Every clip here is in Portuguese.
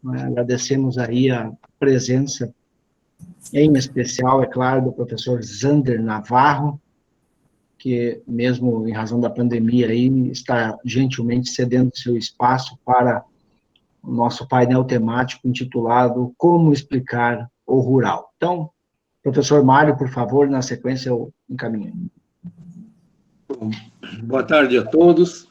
né? Agradecemos aí a presença, em especial, é claro, do professor Zander Navarro, que mesmo em razão da pandemia aí, está gentilmente cedendo seu espaço para o nosso painel temático intitulado Como Explicar o Rural. Então, professor Mário, por favor, na sequência eu encaminho. Boa tarde a todos.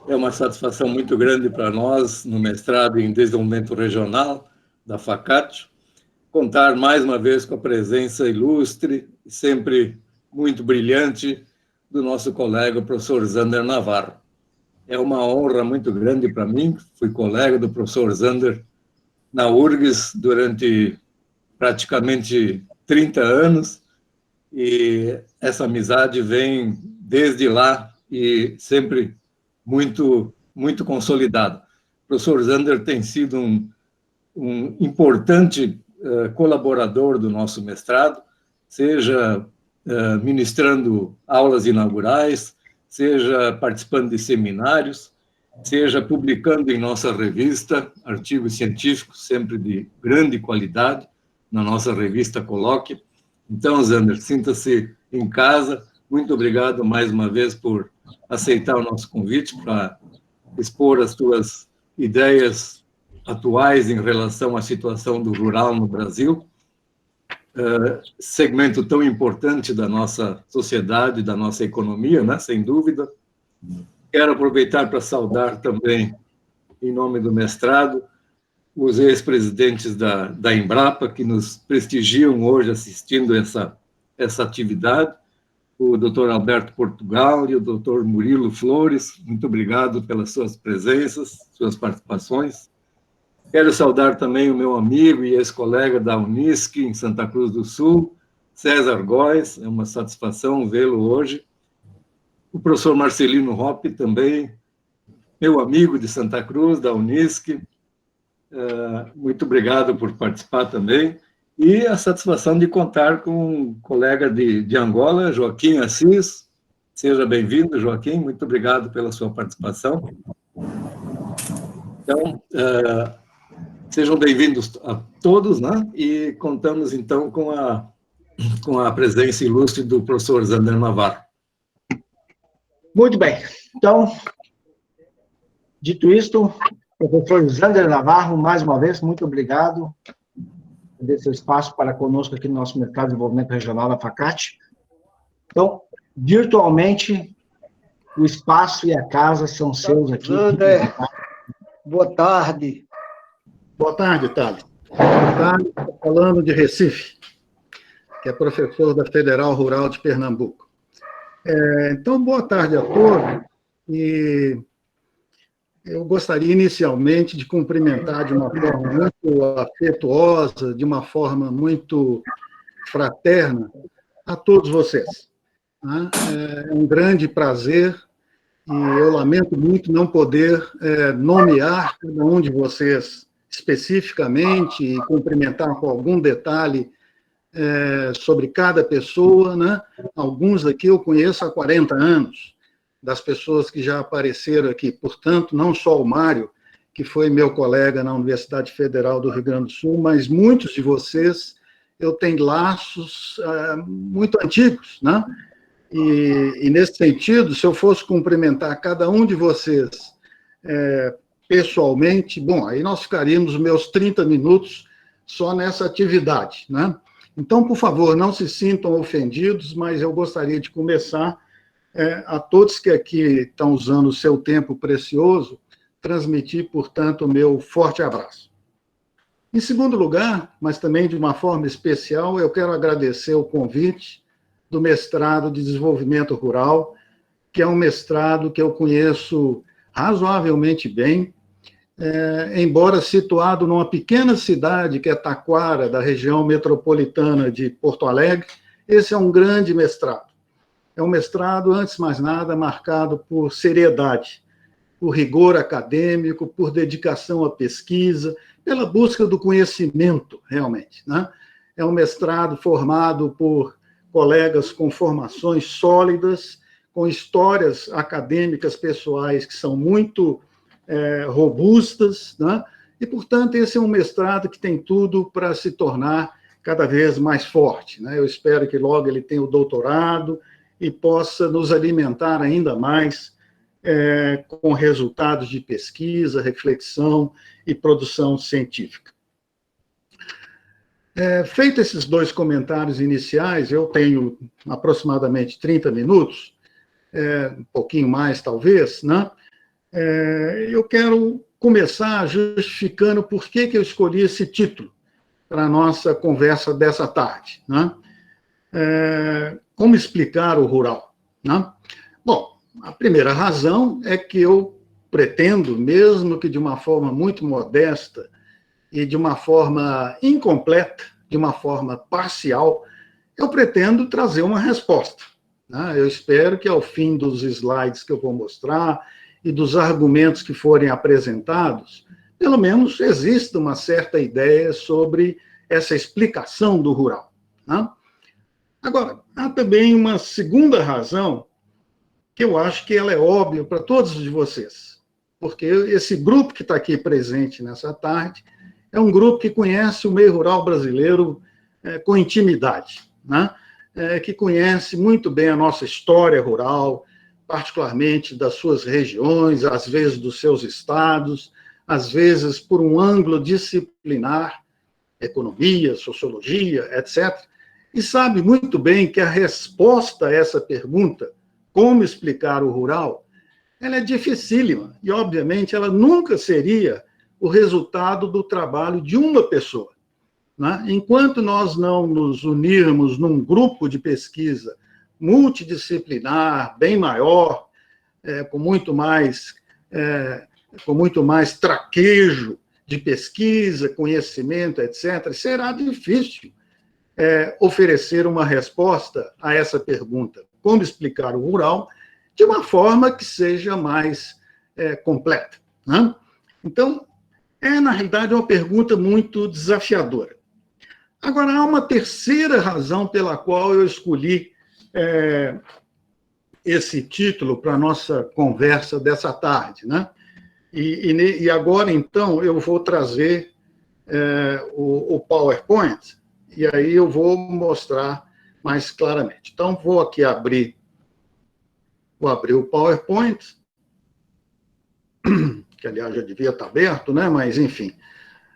É uma satisfação muito grande para nós, no mestrado em Desenvolvimento Regional da FACAT, contar mais uma vez com a presença ilustre, sempre muito brilhante, do nosso colega, o professor Zander Navarro. É uma honra muito grande para mim, fui colega do professor Zander na URGS durante praticamente 30 anos, e essa amizade vem desde lá e sempre muito consolidada. O professor Zander tem sido um importante colaborador do nosso mestrado, seja ministrando aulas inaugurais, seja participando de seminários, seja publicando em nossa revista artigos científicos, sempre de grande qualidade, na nossa revista Colóquio. Então, Zander, sinta-se em casa. Muito obrigado mais uma vez por aceitar o nosso convite para expor as tuas ideias atuais em relação à situação do rural no Brasil, segmento tão importante da nossa sociedade, da nossa economia, né? Sem dúvida. Quero aproveitar para saudar também, em nome do mestrado, os ex-presidentes da Embrapa, que nos prestigiam hoje assistindo essa atividade, o doutor Alberto Portugal e o doutor Murilo Flores. Muito obrigado pelas suas presenças, suas participações. Quero saudar também o meu amigo e ex-colega da Unisc, em Santa Cruz do Sul, César Góes, é uma satisfação vê-lo hoje. O professor Marcelino Hoppe também, meu amigo de Santa Cruz, da Unisc, muito obrigado por participar também. E a satisfação de contar com um colega de Angola, Joaquim Assis. Seja bem-vindo, Joaquim, muito obrigado pela sua participação. Então, sejam bem-vindos a todos, né? E contamos, então, com a presença ilustre do professor Zander Navarro. Muito bem. Então, dito isto, professor Zander Navarro, mais uma vez, muito obrigado por esse espaço para conosco aqui no nosso Mercado de Desenvolvimento Regional da FACAT. Então, virtualmente, o espaço e a casa são seus aqui. Zander, boa tarde. Boa tarde, Thales. Boa tarde, estou falando de Recife, que é professor da Federal Rural de Pernambuco. Então, boa tarde a todos, e eu gostaria inicialmente de cumprimentar de uma forma muito afetuosa, de uma forma muito fraterna, a todos vocês. É um grande prazer, e eu lamento muito não poder nomear cada um de vocês especificamente e cumprimentar com algum detalhe sobre cada pessoa, né? Alguns aqui eu conheço há 40 anos, das pessoas que já apareceram aqui. Portanto, não só o Mário, que foi meu colega na Universidade Federal do Rio Grande do Sul, mas muitos de vocês eu tenho laços muito antigos, né? E nesse sentido, se eu fosse cumprimentar cada um de vocês pessoalmente, bom, aí nós ficaríamos os meus 30 minutos só nessa atividade, né? Então, por favor, não se sintam ofendidos, mas eu gostaria de começar a todos que aqui estão usando o seu tempo precioso, transmitir, portanto, o meu forte abraço. Em segundo lugar, mas também de uma forma especial, eu quero agradecer o convite do mestrado de Desenvolvimento Rural, que é um mestrado que eu conheço razoavelmente bem, embora situado numa pequena cidade, que é Taquara, da região metropolitana de Porto Alegre. Esse é um grande mestrado. É um mestrado, antes de mais nada, marcado por seriedade, por rigor acadêmico, por dedicação à pesquisa, pela busca do conhecimento, realmente, né? É um mestrado formado por colegas com formações sólidas, com histórias acadêmicas pessoais que são muito robustas, né? E, portanto, esse é um mestrado que tem tudo para se tornar cada vez mais forte, né? Eu espero que logo ele tenha o doutorado e possa nos alimentar ainda mais com resultados de pesquisa, reflexão e produção científica. Feito esses dois comentários iniciais, eu tenho aproximadamente 30 minutos, um pouquinho mais talvez, né? Eu quero começar justificando por que eu escolhi esse título para a nossa conversa dessa tarde, né? Como explicar o rural, né? Bom, a primeira razão é que eu pretendo, mesmo que de uma forma muito modesta e de uma forma incompleta, de uma forma parcial, eu pretendo trazer uma resposta, né? Eu espero que ao fim dos slides que eu vou mostrar e dos argumentos que forem apresentados, pelo menos exista uma certa ideia sobre essa explicação do rural, né? Agora, há também uma segunda razão que eu acho que ela é óbvia para todos de vocês, porque esse grupo que está aqui presente nessa tarde é um grupo que conhece o meio rural brasileiro com intimidade, né? Que conhece muito bem a nossa história rural, particularmente das suas regiões, às vezes dos seus estados, às vezes por um ângulo disciplinar, economia, sociologia, etc., e sabe muito bem que a resposta a essa pergunta, como explicar o rural, ela é dificílima, e, obviamente, ela nunca seria o resultado do trabalho de uma pessoa, né? Enquanto nós não nos unirmos num grupo de pesquisa multidisciplinar, bem maior, com muito mais traquejo de pesquisa, conhecimento, etc., será difícil oferecer uma resposta a essa pergunta, como explicar o rural, de uma forma que seja mais completa, né? Então, na realidade, uma pergunta muito desafiadora. Agora, há uma terceira razão pela qual eu escolhi esse título para a nossa conversa dessa tarde, né? E agora, então, eu vou trazer o PowerPoint, e aí eu vou mostrar mais claramente. Então, vou aqui abrir o PowerPoint, que, aliás, já devia estar aberto, né? Mas, enfim,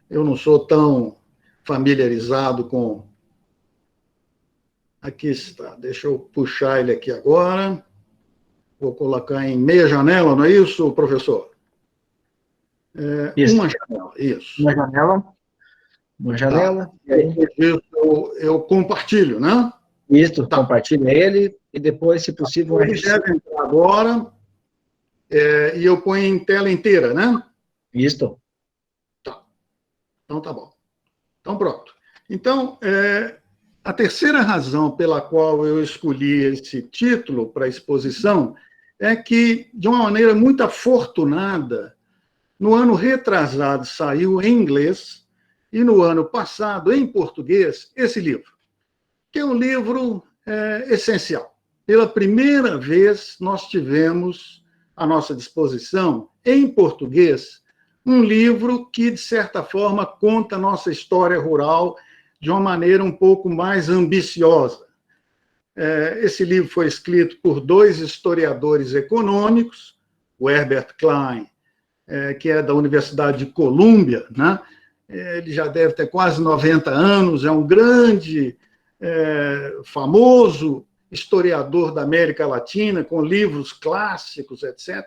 eu não sou tão familiarizado com... Aqui está, deixa eu puxar ele aqui agora. Vou colocar em meia janela, não é isso, professor? Isso. Uma janela, isso. Uma janela. Uma janela. Tá. E aí, eu compartilho, né? Isso, tá. Compartilha ele e depois, se possível... Ele deve entrar agora e eu ponho em tela inteira, né? Isso. Tá. Então, tá bom. Então, pronto. Então, a terceira razão pela qual eu escolhi esse título para a exposição é que, de uma maneira muito afortunada, no ano retrasado saiu em inglês e no ano passado, em português, esse livro, que é um livro essencial. Pela primeira vez, nós tivemos à nossa disposição, em português, um livro que, de certa forma, conta a nossa história rural de uma maneira um pouco mais ambiciosa. Esse livro foi escrito por dois historiadores econômicos, o Herbert Klein, que é da Universidade de Colômbia, né? Ele já deve ter quase 90 anos, é um grande, famoso historiador da América Latina, com livros clássicos, etc.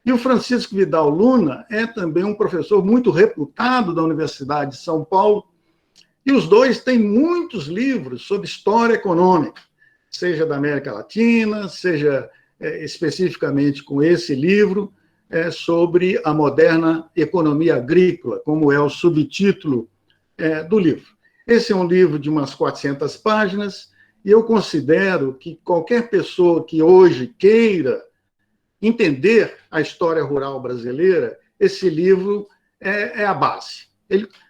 E o Francisco Vidal Luna é também um professor muito reputado da Universidade de São Paulo, e os dois têm muitos livros sobre história econômica, seja da América Latina, seja especificamente com esse livro, sobre a moderna economia agrícola, como é o subtítulo do livro. Esse é um livro de umas 400 páginas, e eu considero que qualquer pessoa que hoje queira entender a história rural brasileira, esse livro é a base.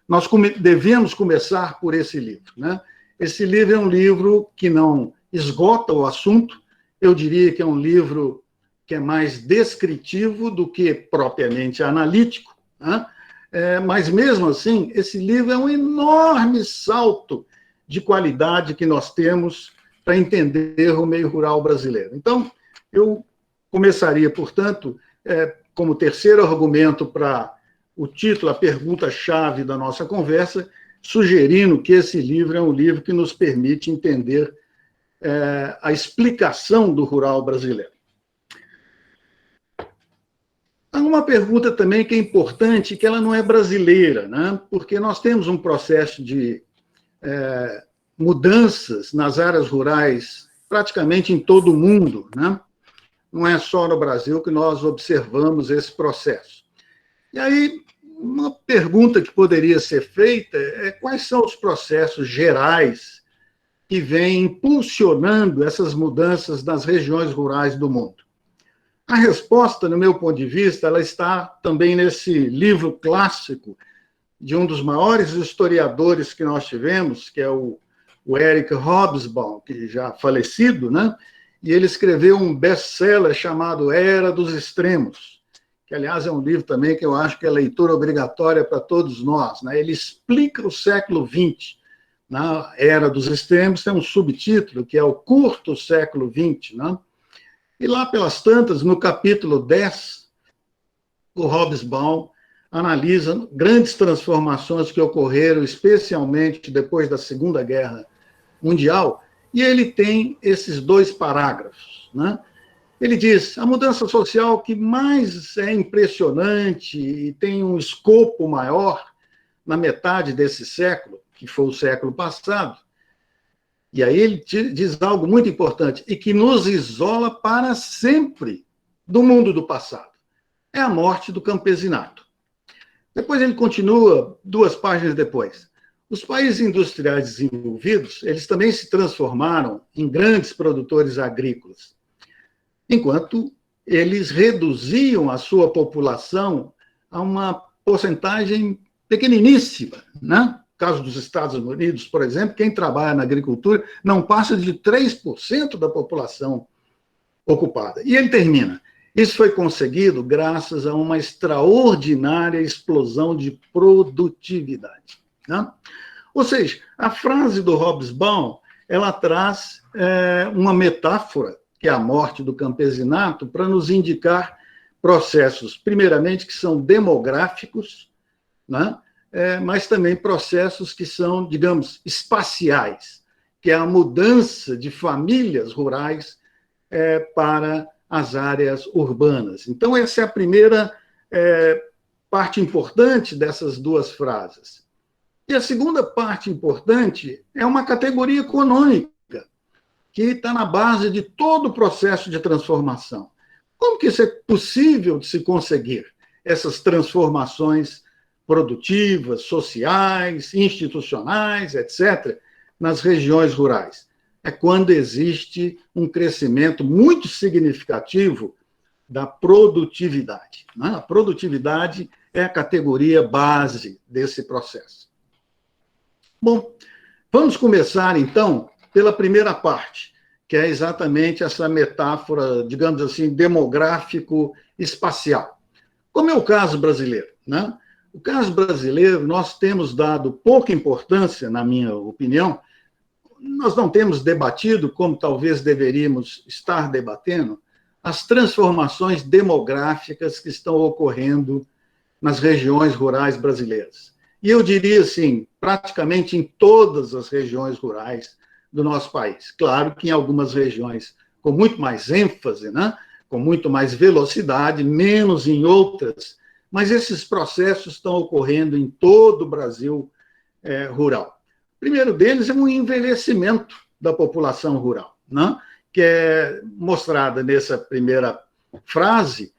Nós devemos começar por esse livro, né? Esse livro é um livro que não esgota o assunto, eu diria que é um livro que é mais descritivo do que propriamente analítico, né? mas mesmo assim, esse livro é um enorme salto de qualidade que nós temos para entender o meio rural brasileiro. Então, eu começaria, portanto, como terceiro argumento para o título, a pergunta-chave da nossa conversa, sugerindo que esse livro é um livro que nos permite entender a explicação do rural brasileiro. Há uma pergunta também que é importante, que ela não é brasileira, né? Porque nós temos um processo de mudanças nas áreas rurais praticamente em todo o mundo, né? Não é só no Brasil que nós observamos esse processo. E aí, uma pergunta que poderia ser feita é quais são os processos gerais que vêm impulsionando essas mudanças nas regiões rurais do mundo? A resposta, no meu ponto de vista, ela está também nesse livro clássico de um dos maiores historiadores que nós tivemos, que é o Eric Hobsbawm, que já falecido, né? E ele escreveu um best-seller chamado Era dos Extremos, que, aliás, é um livro também que eu acho que é leitura obrigatória para todos nós, né? Ele explica o século XX. Na Era dos Extremos tem um subtítulo, que é o Curto Século XX, né? E lá pelas tantas, no capítulo 10, o Hobsbawm analisa grandes transformações que ocorreram, especialmente depois da Segunda Guerra Mundial, e ele tem esses 2 parágrafos, né? Ele diz, a mudança social que mais é impressionante e tem um escopo maior na metade desse século, que foi o século passado, e aí ele diz algo muito importante, e que nos isola para sempre do mundo do passado. É a morte do campesinato. Depois ele continua, 2 páginas depois. Os países industriais desenvolvidos, eles também se transformaram em grandes produtores agrícolas, enquanto eles reduziam a sua população a uma porcentagem pequeniníssima, né? No caso dos Estados Unidos, por exemplo, quem trabalha na agricultura não passa de 3% da população ocupada. E ele termina. Isso foi conseguido graças a uma extraordinária explosão de produtividade, né? Ou seja, a frase do Hobsbawm, ela traz uma metáfora, que é a morte do campesinato, para nos indicar processos, primeiramente, que são demográficos, né? Mas também processos que são, digamos, espaciais, que é a mudança de famílias rurais para as áreas urbanas. Então, essa é a primeira parte importante dessas 2 frases. E a segunda parte importante é uma categoria econômica, que está na base de todo o processo de transformação. Como que isso é possível de se conseguir? Essas transformações produtivas, sociais, institucionais, etc., nas regiões rurais. É quando existe um crescimento muito significativo da produtividade, né? A produtividade é a categoria base desse processo. Bom, vamos começar, então, pela primeira parte, que é exatamente essa metáfora, digamos assim, demográfico-espacial. Como é o caso brasileiro, né? O caso brasileiro, nós temos dado pouca importância, na minha opinião, nós não temos debatido, como talvez deveríamos estar debatendo, as transformações demográficas que estão ocorrendo nas regiões rurais brasileiras. E eu diria assim, praticamente em todas as regiões rurais do nosso país. Claro que em algumas regiões com muito mais ênfase, né? Com muito mais velocidade, menos em outras, mas esses processos estão ocorrendo em todo o Brasil rural. O primeiro deles é um envelhecimento da população rural, né? Que é mostrada nessa primeira frase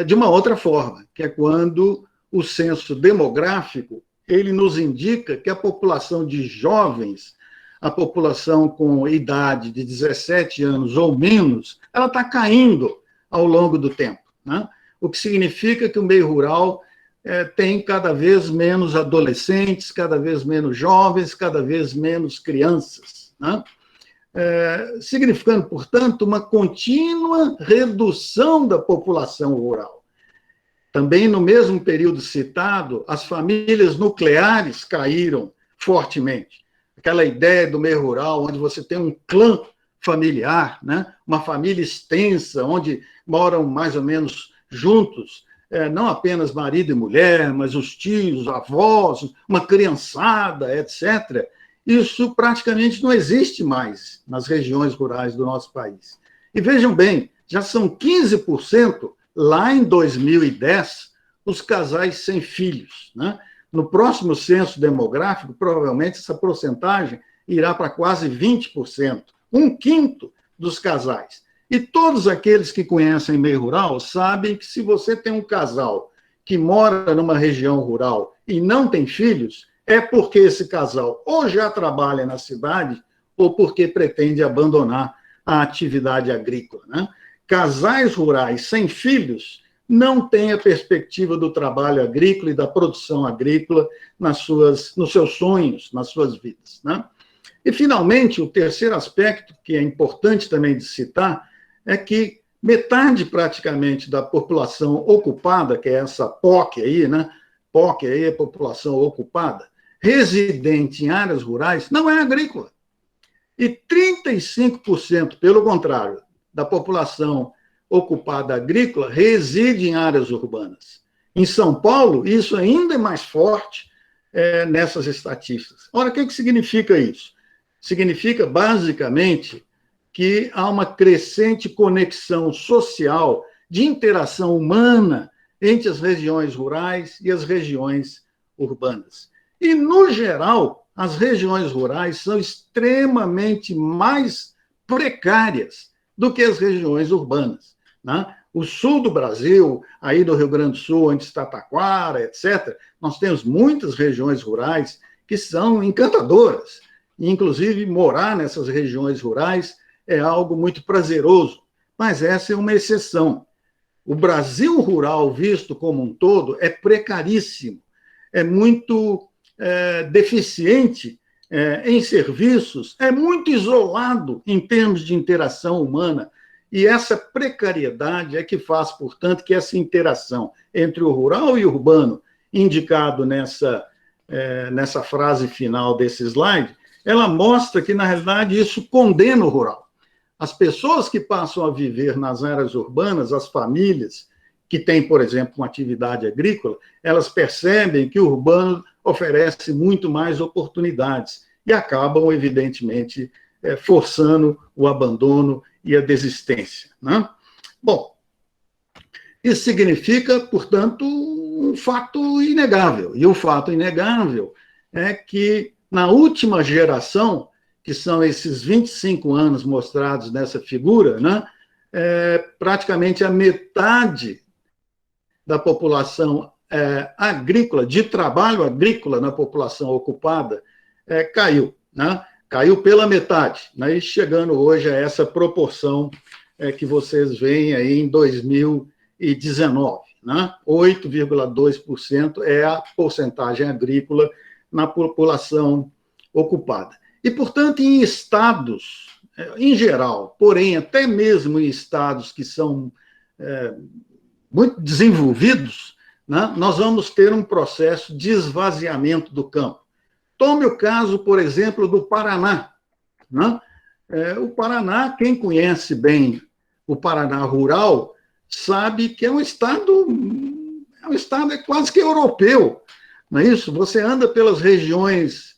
de uma outra forma, que é quando o censo demográfico ele nos indica que a população de jovens, a população com idade de 17 anos ou menos, ela está caindo ao longo do tempo, né? O que significa que o meio rural tem cada vez menos adolescentes, cada vez menos jovens, cada vez menos crianças, né? Significando, portanto, uma contínua redução da população rural. Também no mesmo período citado, as famílias nucleares caíram fortemente. Aquela ideia do meio rural, onde você tem um clã familiar, né? Uma família extensa, onde moram mais ou menos juntos, não apenas marido e mulher, mas os tios, os avós, uma criançada, etc. Isso praticamente não existe mais nas regiões rurais do nosso país. E vejam bem, já são 15%, lá em 2010, os casais sem filhos, né? No próximo censo demográfico, provavelmente essa porcentagem irá para quase 20%, um quinto dos casais. E todos aqueles que conhecem meio rural sabem que se você tem um casal que mora numa região rural e não tem filhos, é porque esse casal ou já trabalha na cidade ou porque pretende abandonar a atividade agrícola, né? Casais rurais sem filhos não têm a perspectiva do trabalho agrícola e da produção agrícola nos seus sonhos, nas suas vidas, né? E, finalmente, o terceiro aspecto, que é importante também de citar, é que metade, praticamente, da população ocupada, que é essa POC aí, né? POC aí é população ocupada, residente em áreas rurais, não é agrícola. E 35%, pelo contrário, da população ocupada agrícola reside em áreas urbanas. Em São Paulo, isso ainda é mais forte nessas estatísticas. Ora, o que significa isso? Significa, basicamente, que há uma crescente conexão social, de interação humana entre as regiões rurais e as regiões urbanas. E, no geral, as regiões rurais são extremamente mais precárias do que as regiões urbanas, né? O sul do Brasil, aí do Rio Grande do Sul, onde está Taquara, etc., nós temos muitas regiões rurais que são encantadoras. Inclusive, morar nessas regiões rurais é algo muito prazeroso, mas essa é uma exceção. O Brasil rural, visto como um todo, é precaríssimo, é muito deficiente em serviços, é muito isolado em termos de interação humana, e essa precariedade é que faz, portanto, que essa interação entre o rural e o urbano, indicado nessa frase final desse slide, ela mostra que, na realidade, isso condena o rural. As pessoas que passam a viver nas áreas urbanas, as famílias que têm, por exemplo, uma atividade agrícola, elas percebem que o urbano oferece muito mais oportunidades e acabam, evidentemente, forçando o abandono e a desistência, né? Bom, isso significa, portanto, um fato inegável. E o fato inegável é que, na última geração, que são esses 25 anos mostrados nessa figura, né, praticamente a metade da população agrícola, de trabalho agrícola na população ocupada, caiu, né? Caiu pela metade, né? E chegando hoje a essa proporção que vocês veem aí em 2019, né? 8,2% é a porcentagem agrícola na população ocupada. E, portanto, em estados, em geral, porém, até mesmo em estados que são muito desenvolvidos, né, nós vamos ter um processo de esvaziamento do campo. Tome o caso, por exemplo, do Paraná, né? O Paraná, quem conhece bem o Paraná rural, sabe que é um estado quase que europeu, não é isso? Você anda pelas regiões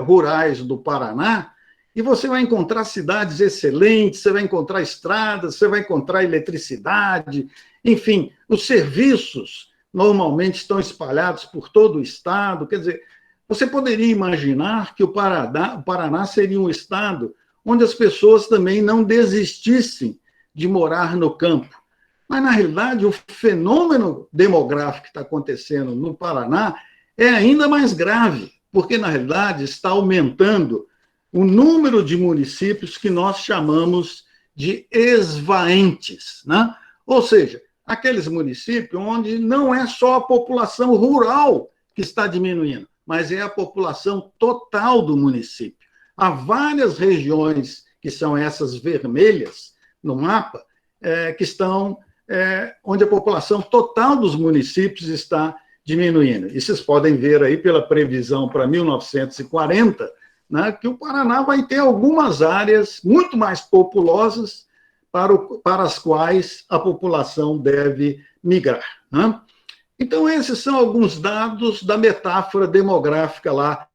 rurais do Paraná e você vai encontrar cidades excelentes, você vai encontrar estradas, você vai encontrar eletricidade, enfim, os serviços normalmente estão espalhados por todo o estado. Quer dizer, você poderia imaginar que o Paraná seria um estado onde as pessoas também não desistissem de morar no campo. Mas, na realidade, o fenômeno demográfico que está acontecendo no Paraná é ainda mais grave, porque, na realidade, está aumentando o número de municípios que nós chamamos de esvaentes, né? Ou seja, aqueles municípios onde não é só a população rural que está diminuindo, mas é a população total do município. Há várias regiões que são essas vermelhas no mapa, que estão onde a população total dos municípios está diminuindo. E vocês podem ver aí pela previsão para 1940, né, que o Paraná vai ter algumas áreas muito mais populosas para as quais a população deve migrar, né? Então, esses são alguns dados da metáfora demográfica lá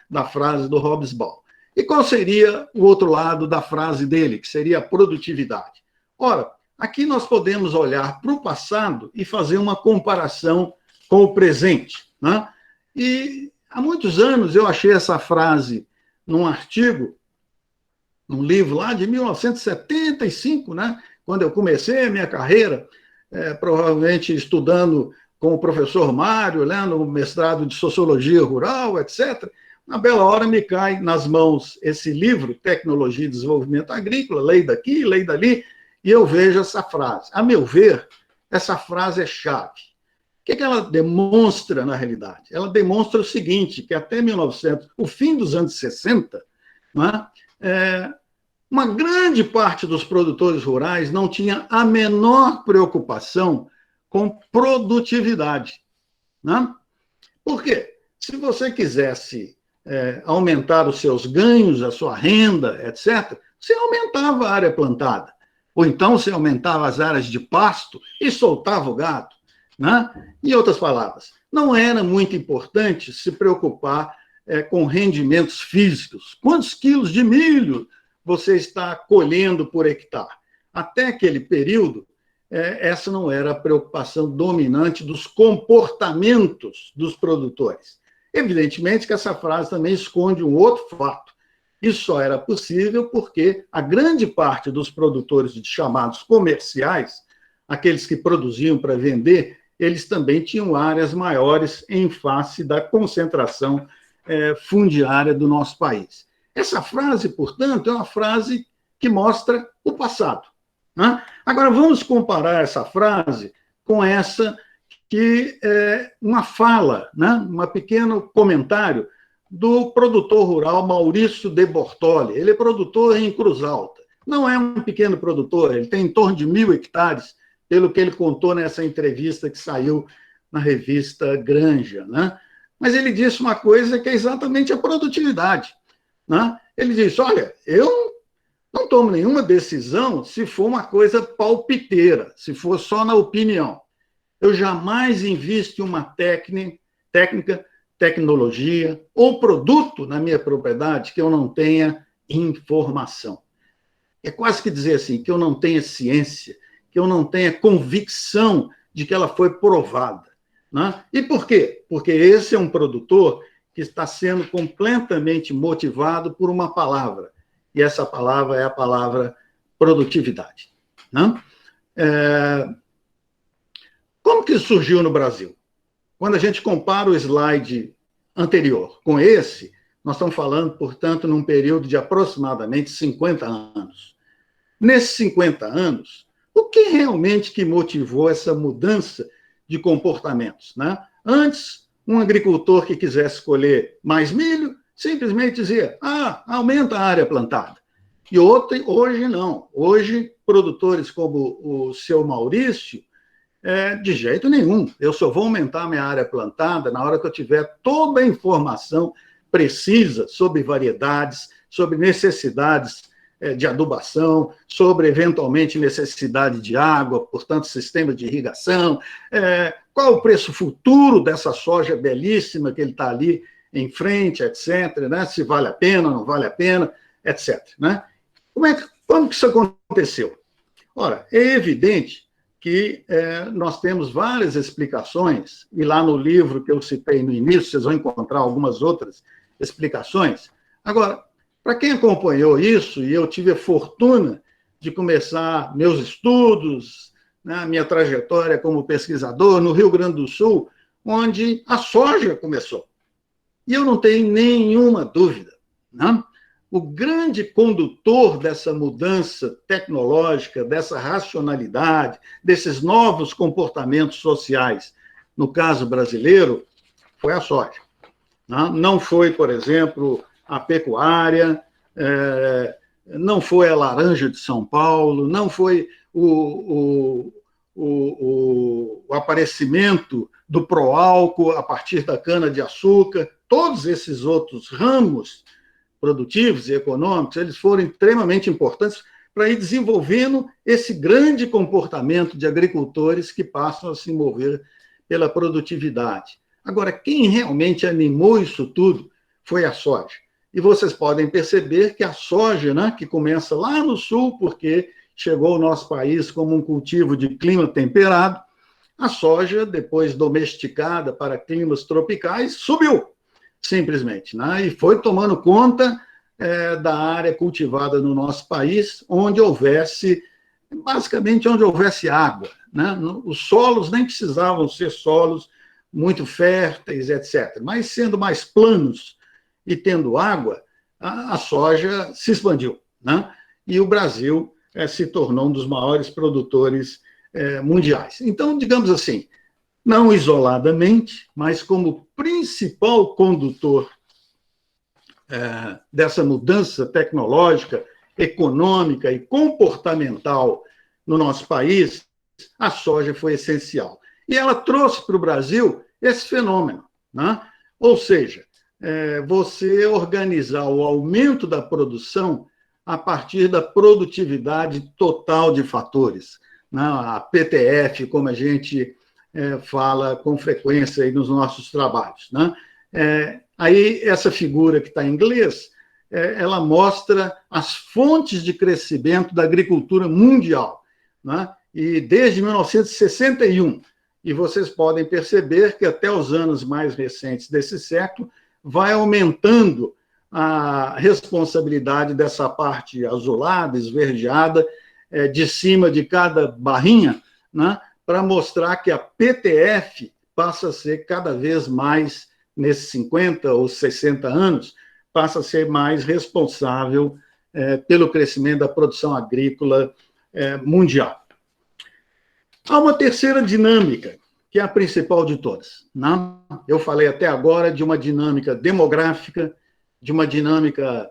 da frase do Hobsbawm. E qual seria o outro lado da frase dele, que seria a produtividade? Ora, aqui nós podemos olhar para o passado e fazer uma comparação com o presente, né? E há muitos anos eu achei essa frase num artigo, num livro lá de 1975, né? Quando eu comecei a minha carreira, provavelmente estudando com o professor Mário, né, no mestrado de Sociologia Rural, etc., na bela hora me cai nas mãos esse livro, Tecnologia e Desenvolvimento Agrícola, lei daqui, lei dali, e eu vejo essa frase. A meu ver, essa frase é chave. O que ela demonstra, na realidade? Ela demonstra o seguinte, que até 1900, o fim dos anos 60, né, uma grande parte dos produtores rurais não tinha a menor preocupação com produtividade, né? Por quê? Se você quisesse aumentar os seus ganhos, a sua renda, etc., você aumentava a área plantada. Ou então você aumentava as áreas de pasto e soltava o gado, né? Em outras palavras, não era muito importante se preocupar com rendimentos físicos. Quantos quilos de milho você está colhendo por hectare? Até aquele período, essa não era a preocupação dominante dos comportamentos dos produtores. Evidentemente que essa frase também esconde um outro fato. Isso só era possível porque a grande parte dos produtores chamados comerciais, aqueles que produziam para vender, eles também tinham áreas maiores em face da concentração fundiária do nosso país. Essa frase, portanto, é uma frase que mostra o passado, né? Agora, vamos comparar essa frase com essa que é uma fala, né? Um pequeno comentário do produtor rural Maurício de Bortoli. Ele é produtor em Cruz Alta. Não é um pequeno produtor, ele tem em torno de 1.000 hectares, pelo que ele contou nessa entrevista que saiu na revista Granja, né? Mas ele disse uma coisa que é exatamente a produtividade, né? Ele disse, olha, eu não tomo nenhuma decisão se for uma coisa palpiteira, se for só na opinião. Eu jamais invisto em uma técnica, tecnologia ou produto na minha propriedade que eu não tenha informação. É quase que dizer assim, que eu não tenha ciência, que eu não tenha convicção de que ela foi provada, né? E por quê? Porque esse é um produtor que está sendo completamente motivado por uma palavra, e essa palavra é a palavra produtividade, né? Como que isso surgiu no Brasil? Quando a gente compara o slide anterior com esse, nós estamos falando, portanto, num período de aproximadamente 50 anos. Nesses 50 anos, o que realmente que motivou essa mudança de comportamentos, né? Antes, um agricultor que quisesse colher mais milho, simplesmente dizia, aumenta a área plantada. E hoje não. Hoje, produtores como o seu Maurício, de jeito nenhum. Eu só vou aumentar a minha área plantada na hora que eu tiver toda a informação precisa sobre variedades, sobre necessidades de adubação, sobre, eventualmente, necessidade de água, portanto, sistema de irrigação, qual o preço futuro dessa soja belíssima que ele está ali em frente, etc., né? Se vale a pena, não vale a pena, etc., né? Como que isso aconteceu? Ora, é evidente que nós temos várias explicações, e lá no livro que eu citei no início, vocês vão encontrar algumas outras explicações. Agora, para quem acompanhou isso, e eu tive a fortuna de começar meus estudos, né, minha trajetória como pesquisador no Rio Grande do Sul, onde a soja começou. E eu não tenho nenhuma dúvida, né? O grande condutor dessa mudança tecnológica, dessa racionalidade, desses novos comportamentos sociais, no caso brasileiro, foi a soja. Não foi, por exemplo, a pecuária, não foi a laranja de São Paulo, não foi o o aparecimento do proálcool a partir da cana-de-açúcar, todos esses outros ramos produtivos e econômicos, eles foram extremamente importantes para ir desenvolvendo esse grande comportamento de agricultores que passam a se mover pela produtividade. Agora, quem realmente animou isso tudo foi a soja. E vocês podem perceber que a soja, né, que começa lá no sul, porque chegou ao nosso país como um cultivo de clima temperado, a soja, depois domesticada para climas tropicais, subiu, simplesmente, né, e foi tomando conta da área cultivada no nosso país, onde houvesse, basicamente, onde houvesse água, né? Os solos nem precisavam ser solos muito férteis, etc. Mas, sendo mais planos e tendo água, a soja se expandiu, né? E o Brasil se tornou um dos maiores produtores mundiais. Então, digamos assim, não isoladamente, mas como principal condutor dessa mudança tecnológica, econômica e comportamental no nosso país, a soja foi essencial. E ela trouxe para o Brasil esse fenômeno, né? Ou seja, você organizar o aumento da produção a partir da produtividade total de fatores, né? A PTF, como a gente fala com frequência aí nos nossos trabalhos, né? Aí, essa figura que está em inglês, ela mostra as fontes de crescimento da agricultura mundial, né? E desde 1961, e vocês podem perceber que até os anos mais recentes desse século, vai aumentando a responsabilidade dessa parte azulada, esverdeada, de cima de cada barrinha, né? Para mostrar que a PTF passa a ser cada vez mais, nesses 50 ou 60 anos, passa a ser mais responsável pelo crescimento da produção agrícola mundial. Há uma terceira dinâmica, que é a principal de todas, né? Eu falei até agora de uma dinâmica demográfica, de uma dinâmica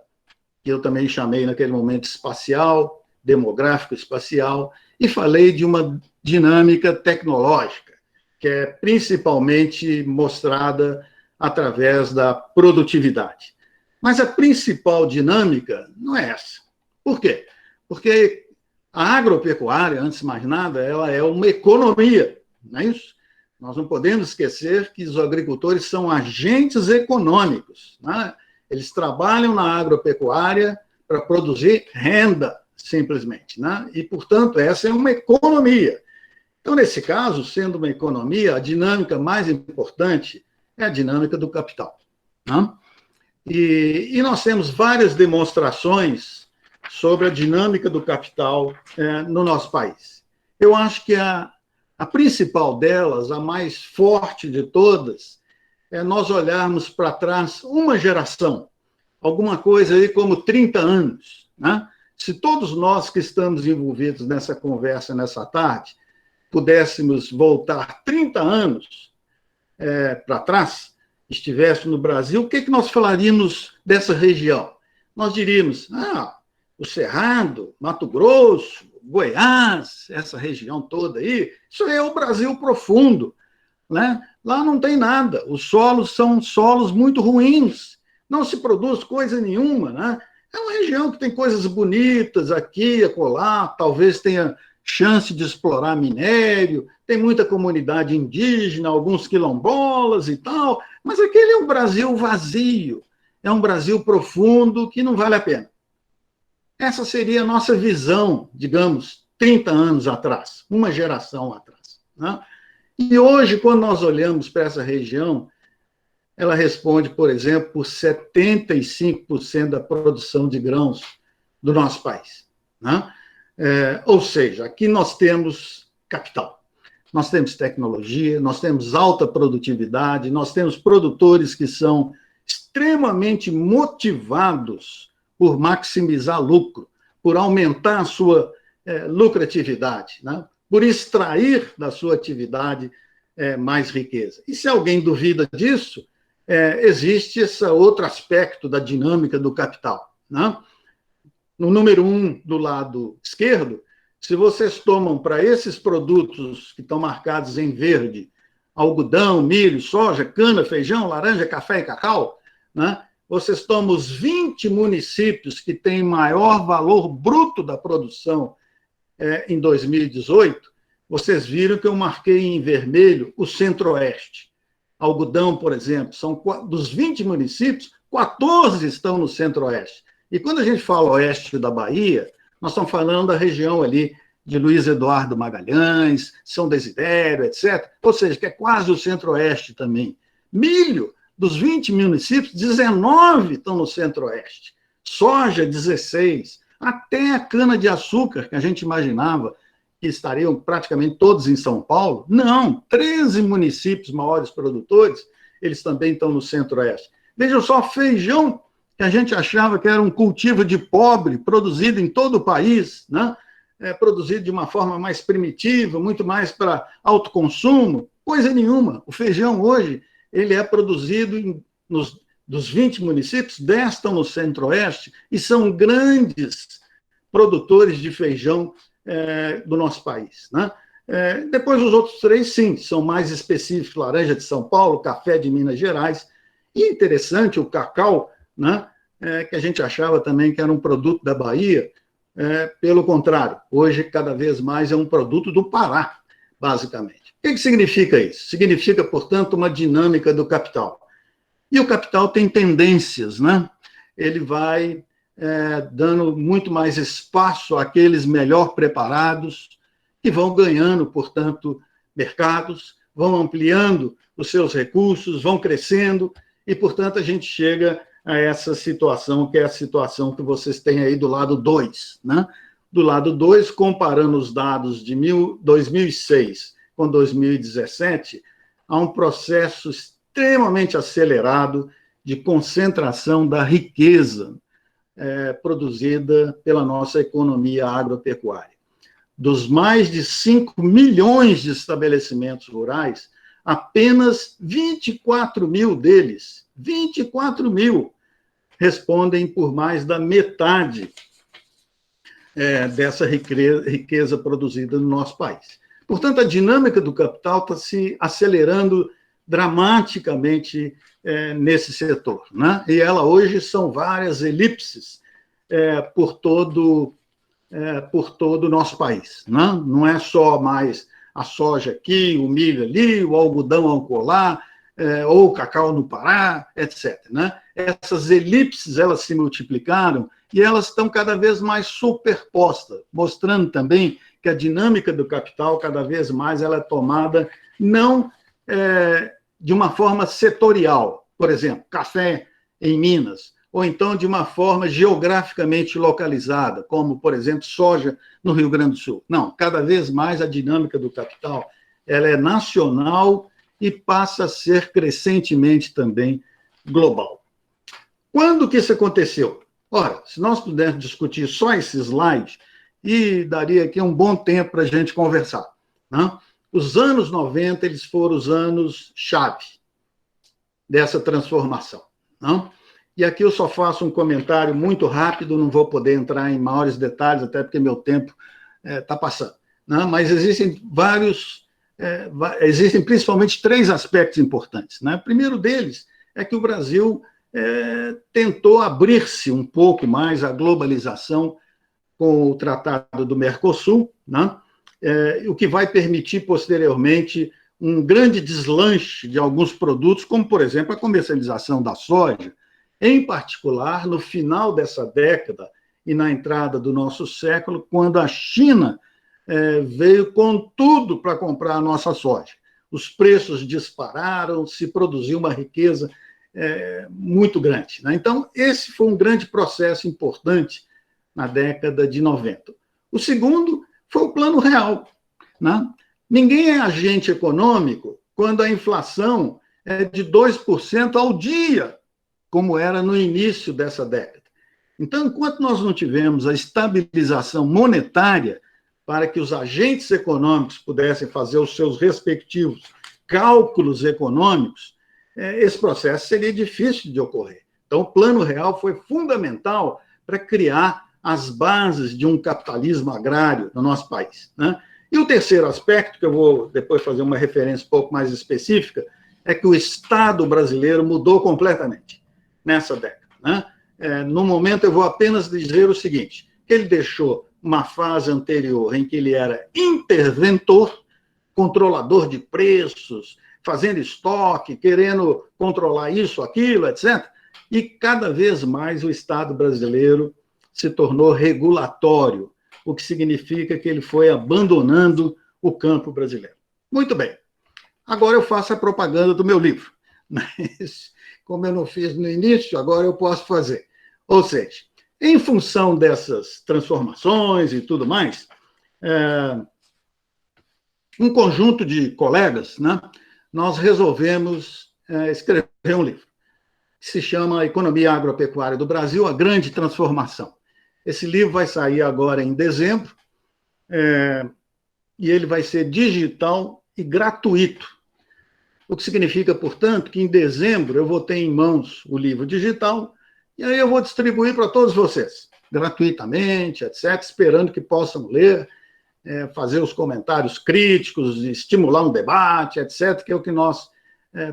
que eu também chamei naquele momento espacial, demográfico-espacial, e falei de uma dinâmica tecnológica, que é principalmente mostrada através da produtividade. Mas a principal dinâmica não é essa. Por quê? Porque a agropecuária, antes de mais nada, ela é uma economia, não é isso? Nós não podemos esquecer que os agricultores são agentes econômicos, né? Eles trabalham na agropecuária para produzir renda, simplesmente, né? E, portanto, essa é uma economia. Então, nesse caso, sendo uma economia, a dinâmica mais importante é a dinâmica do capital, né? E nós temos várias demonstrações sobre a dinâmica do capital no nosso país. Eu acho que a principal delas, a mais forte de todas, é nós olharmos para trás uma geração, alguma coisa aí como 30 anos, né? Se todos nós que estamos envolvidos nessa conversa nessa tarde pudéssemos voltar 30 anos para trás, estivesse no Brasil, o que nós falaríamos dessa região? Nós diríamos, o Cerrado, Mato Grosso, Goiás, essa região toda aí, isso é o Brasil profundo, né? Lá não tem nada, os solos são solos muito ruins, não se produz coisa nenhuma, né? É uma região que tem coisas bonitas aqui, acolá, talvez tenha chance de explorar minério, tem muita comunidade indígena, alguns quilombolas e tal, mas aquele é um Brasil vazio, é um Brasil profundo que não vale a pena. Essa seria a nossa visão, digamos, 30 anos atrás, uma geração atrás, né? E hoje, quando nós olhamos para essa região, ela responde, por exemplo, por 75% da produção de grãos do nosso país, né? Ou seja, aqui nós temos capital, nós temos tecnologia, nós temos alta produtividade, nós temos produtores que são extremamente motivados por maximizar lucro, por aumentar a sua lucratividade, né? Por extrair da sua atividade mais riqueza. E se alguém duvida disso, existe esse outro aspecto da dinâmica do capital, né? No número 1 do lado esquerdo, se vocês tomam para esses produtos que estão marcados em verde, algodão, milho, soja, cana, feijão, laranja, café e cacau, né? Vocês tomam os 20 municípios que têm maior valor bruto da produção em 2018, vocês viram que eu marquei em vermelho o Centro-Oeste. Algodão, por exemplo, são dos 20 municípios, 14 estão no Centro-Oeste. E quando a gente fala oeste da Bahia, nós estamos falando da região ali de Luiz Eduardo Magalhães, São Desidério, etc. Ou seja, que é quase o Centro-Oeste também. Milho, dos 20 municípios, 19 estão no Centro-Oeste. Soja, 16. Até a cana-de-açúcar, que a gente imaginava que estariam praticamente todos em São Paulo, não, 13 municípios maiores produtores, eles também estão no Centro-Oeste. Vejam só, feijão, que a gente achava que era um cultivo de pobre, produzido em todo o país, né? Produzido de uma forma mais primitiva, muito mais para autoconsumo, coisa nenhuma. O feijão hoje, ele é produzido dos 20 municípios, 10 estão no Centro-Oeste, e são grandes produtores de feijão do nosso país, né? Depois os outros 3, sim, são mais específicos, laranja de São Paulo, café de Minas Gerais, e interessante o cacau, né? Que a gente achava também que era um produto da Bahia, pelo contrário, hoje cada vez mais é um produto do Pará, basicamente. O que significa isso? Significa, portanto, uma dinâmica do capital. E o capital tem tendências, né? Ele vai dando muito mais espaço àqueles melhor preparados, que vão ganhando, portanto, mercados, vão ampliando os seus recursos, vão crescendo, e, portanto, a gente chega a essa situação, que é a situação que vocês têm aí do lado 2, né? Do lado 2, comparando os dados de 2006 com 2017, há um processo extremamente acelerado de concentração da riqueza produzida pela nossa economia agropecuária. Dos mais de 5 milhões de estabelecimentos rurais, apenas 24 mil deles, 24 mil, respondem por mais da metade dessa riqueza produzida no nosso país. Portanto, a dinâmica do capital está se acelerando dramaticamente nesse setor, né? E ela hoje são várias elipses por todo o nosso país, né? Não é só mais a soja aqui, o milho ali, o algodão acolá, ou o cacau no Pará, etc., né? Essas elipses, elas se multiplicaram e elas estão cada vez mais superpostas, mostrando também que a dinâmica do capital, cada vez mais, ela é tomada não de uma forma setorial, por exemplo, café em Minas, ou então de uma forma geograficamente localizada, como, por exemplo, soja no Rio Grande do Sul. Não, cada vez mais a dinâmica do capital ela é nacional e passa a ser crescentemente também global. Quando que isso aconteceu? Ora, se nós pudermos discutir só esse slide, e daria aqui um bom tempo para a gente conversar, né? Os anos 90, eles foram os anos-chave dessa transformação, né? E aqui eu só faço um comentário muito rápido, não vou poder entrar em maiores detalhes, até porque meu tempo está passando, né? Mas existem existem principalmente 3 aspectos importantes, né? O primeiro deles é que o Brasil tentou abrir-se um pouco mais à globalização com o Tratado do Mercosul, né? O que vai permitir, posteriormente, um grande deslanche de alguns produtos, como, por exemplo, a comercialização da soja, em particular, no final dessa década e na entrada do nosso século, quando a China veio com tudo para comprar a nossa soja. Os preços dispararam, se produziu uma riqueza muito grande, né? Então, esse foi um grande processo importante na década de 90. O segundo foi o Plano Real, né? Ninguém é agente econômico quando a inflação é de 2% ao dia, como era no início dessa década. Então, enquanto nós não tivemos a estabilização monetária para que os agentes econômicos pudessem fazer os seus respectivos cálculos econômicos, esse processo seria difícil de ocorrer. Então, o Plano Real foi fundamental para criar as bases de um capitalismo agrário no nosso país, né? E o terceiro aspecto, que eu vou depois fazer uma referência um pouco mais específica, é que o Estado brasileiro mudou completamente nessa década, né? No momento, eu vou apenas dizer o seguinte, que ele deixou uma fase anterior em que ele era interventor, controlador de preços, fazendo estoque, querendo controlar isso, aquilo, etc. E cada vez mais o Estado brasileiro se tornou regulatório, o que significa que ele foi abandonando o campo brasileiro. Muito bem. Agora eu faço a propaganda do meu livro. Mas, como eu não fiz no início, agora eu posso fazer. Ou seja, em função dessas transformações e tudo mais, um conjunto de colegas, né, nós resolvemos escrever um livro que se chama Economia Agropecuária do Brasil, a Grande Transformação. Esse livro vai sair agora em dezembro, e ele vai ser digital e gratuito. O que significa, portanto, que em dezembro eu vou ter em mãos o livro digital e aí eu vou distribuir para todos vocês, gratuitamente, etc., esperando que possam ler, fazer os comentários críticos, estimular um debate, etc., que é o que nós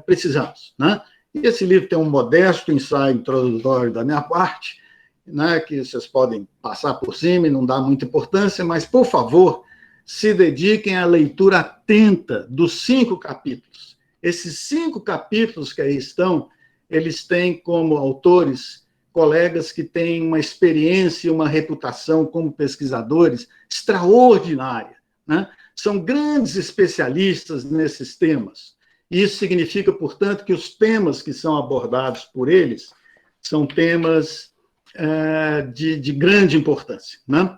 precisamos, né? E esse livro tem um modesto ensaio introdutório da minha parte, né, que vocês podem passar por cima e não dar muita importância, mas, por favor, se dediquem à leitura atenta dos 5 capítulos. Esses 5 capítulos que aí estão, eles têm como autores colegas que têm uma experiência e uma reputação como pesquisadores extraordinária, né? São grandes especialistas nesses temas. Isso significa, portanto, que os temas que são abordados por eles são temas de grande importância, né?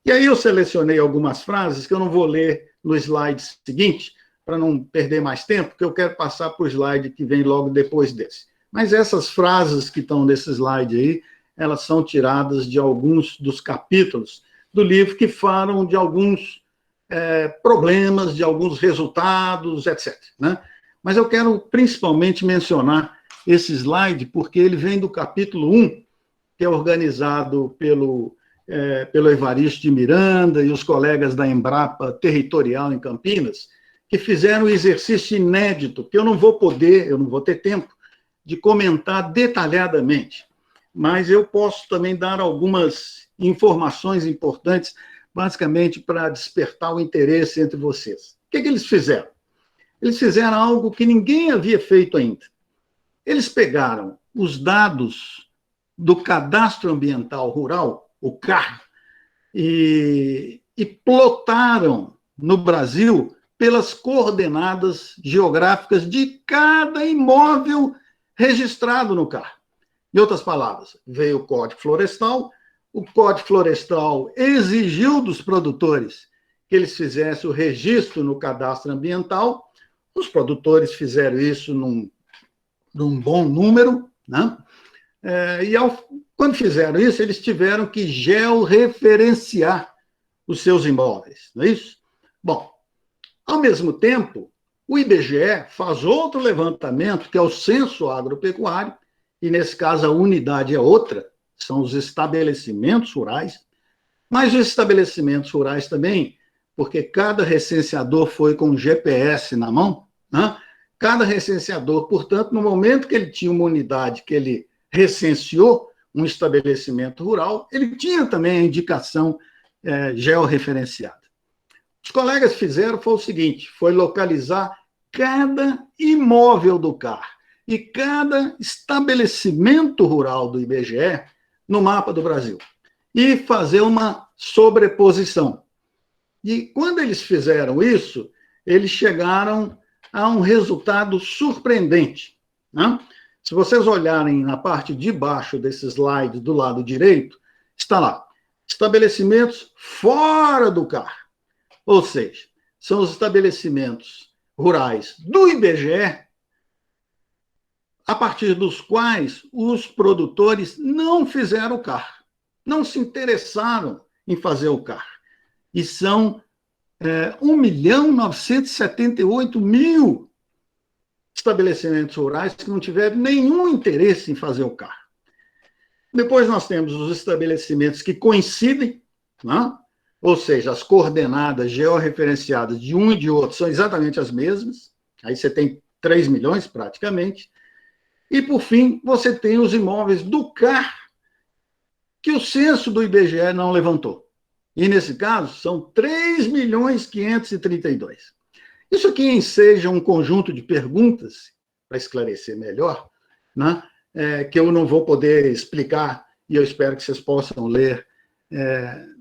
E aí eu selecionei algumas frases que eu não vou ler no slide seguinte, para não perder mais tempo, porque eu quero passar para o slide que vem logo depois desse. Mas essas frases que estão nesse slide aí, elas são tiradas de alguns dos capítulos do livro que falam de alguns problemas, de alguns resultados, etc., né? Mas eu quero principalmente mencionar esse slide, porque ele vem do capítulo 1, que é organizado pelo Evaristo de Miranda e os colegas da Embrapa Territorial em Campinas, que fizeram um exercício inédito, que eu não vou ter tempo de comentar detalhadamente, mas eu posso também dar algumas informações importantes, basicamente para despertar o interesse entre vocês. O que eles fizeram? Eles fizeram algo que ninguém havia feito ainda. Eles pegaram os dados do Cadastro Ambiental Rural, o CAR, e plotaram no Brasil pelas coordenadas geográficas de cada imóvel registrado no CAR. Em outras palavras, veio o Código Florestal, o Código Florestal exigiu dos produtores que eles fizessem o registro no Cadastro Ambiental, os produtores fizeram isso num bom número, né? Quando fizeram isso, eles tiveram que georreferenciar os seus imóveis, não é isso? Bom, ao mesmo tempo, o IBGE faz outro levantamento, que é o Censo Agropecuário, e nesse caso a unidade é outra, são os estabelecimentos rurais, mas os estabelecimentos rurais também, porque cada recenseador foi com GPS na mão, né? Cada recenseador, portanto, no momento que ele tinha uma unidade que ele recenseou, um estabelecimento rural, ele tinha também a indicação georreferenciada. Os colegas fizeram foi o seguinte, foi localizar cada imóvel do CAR e cada estabelecimento rural do IBGE no mapa do Brasil e fazer uma sobreposição. E quando eles fizeram isso, eles chegaram a um resultado surpreendente, né? Se vocês olharem na parte de baixo desse slide, do lado direito, está lá, estabelecimentos fora do CAR, ou seja, são os estabelecimentos rurais do IBGE, a partir dos quais os produtores não fizeram o CAR, não se interessaram em fazer o CAR. E são 1.978.000 estabelecimentos rurais que não tiveram nenhum interesse em fazer o CAR. Depois nós temos os estabelecimentos que coincidem, né? Ou seja, as coordenadas georreferenciadas de um e de outro são exatamente as mesmas. Aí você tem 3 milhões, praticamente. E, por fim, você tem os imóveis do CAR, que o censo do IBGE não levantou. E, nesse caso, são 3.532.000. Isso aqui enseja um conjunto de perguntas, para esclarecer melhor, né? Que eu não vou poder explicar, e eu espero que vocês possam ler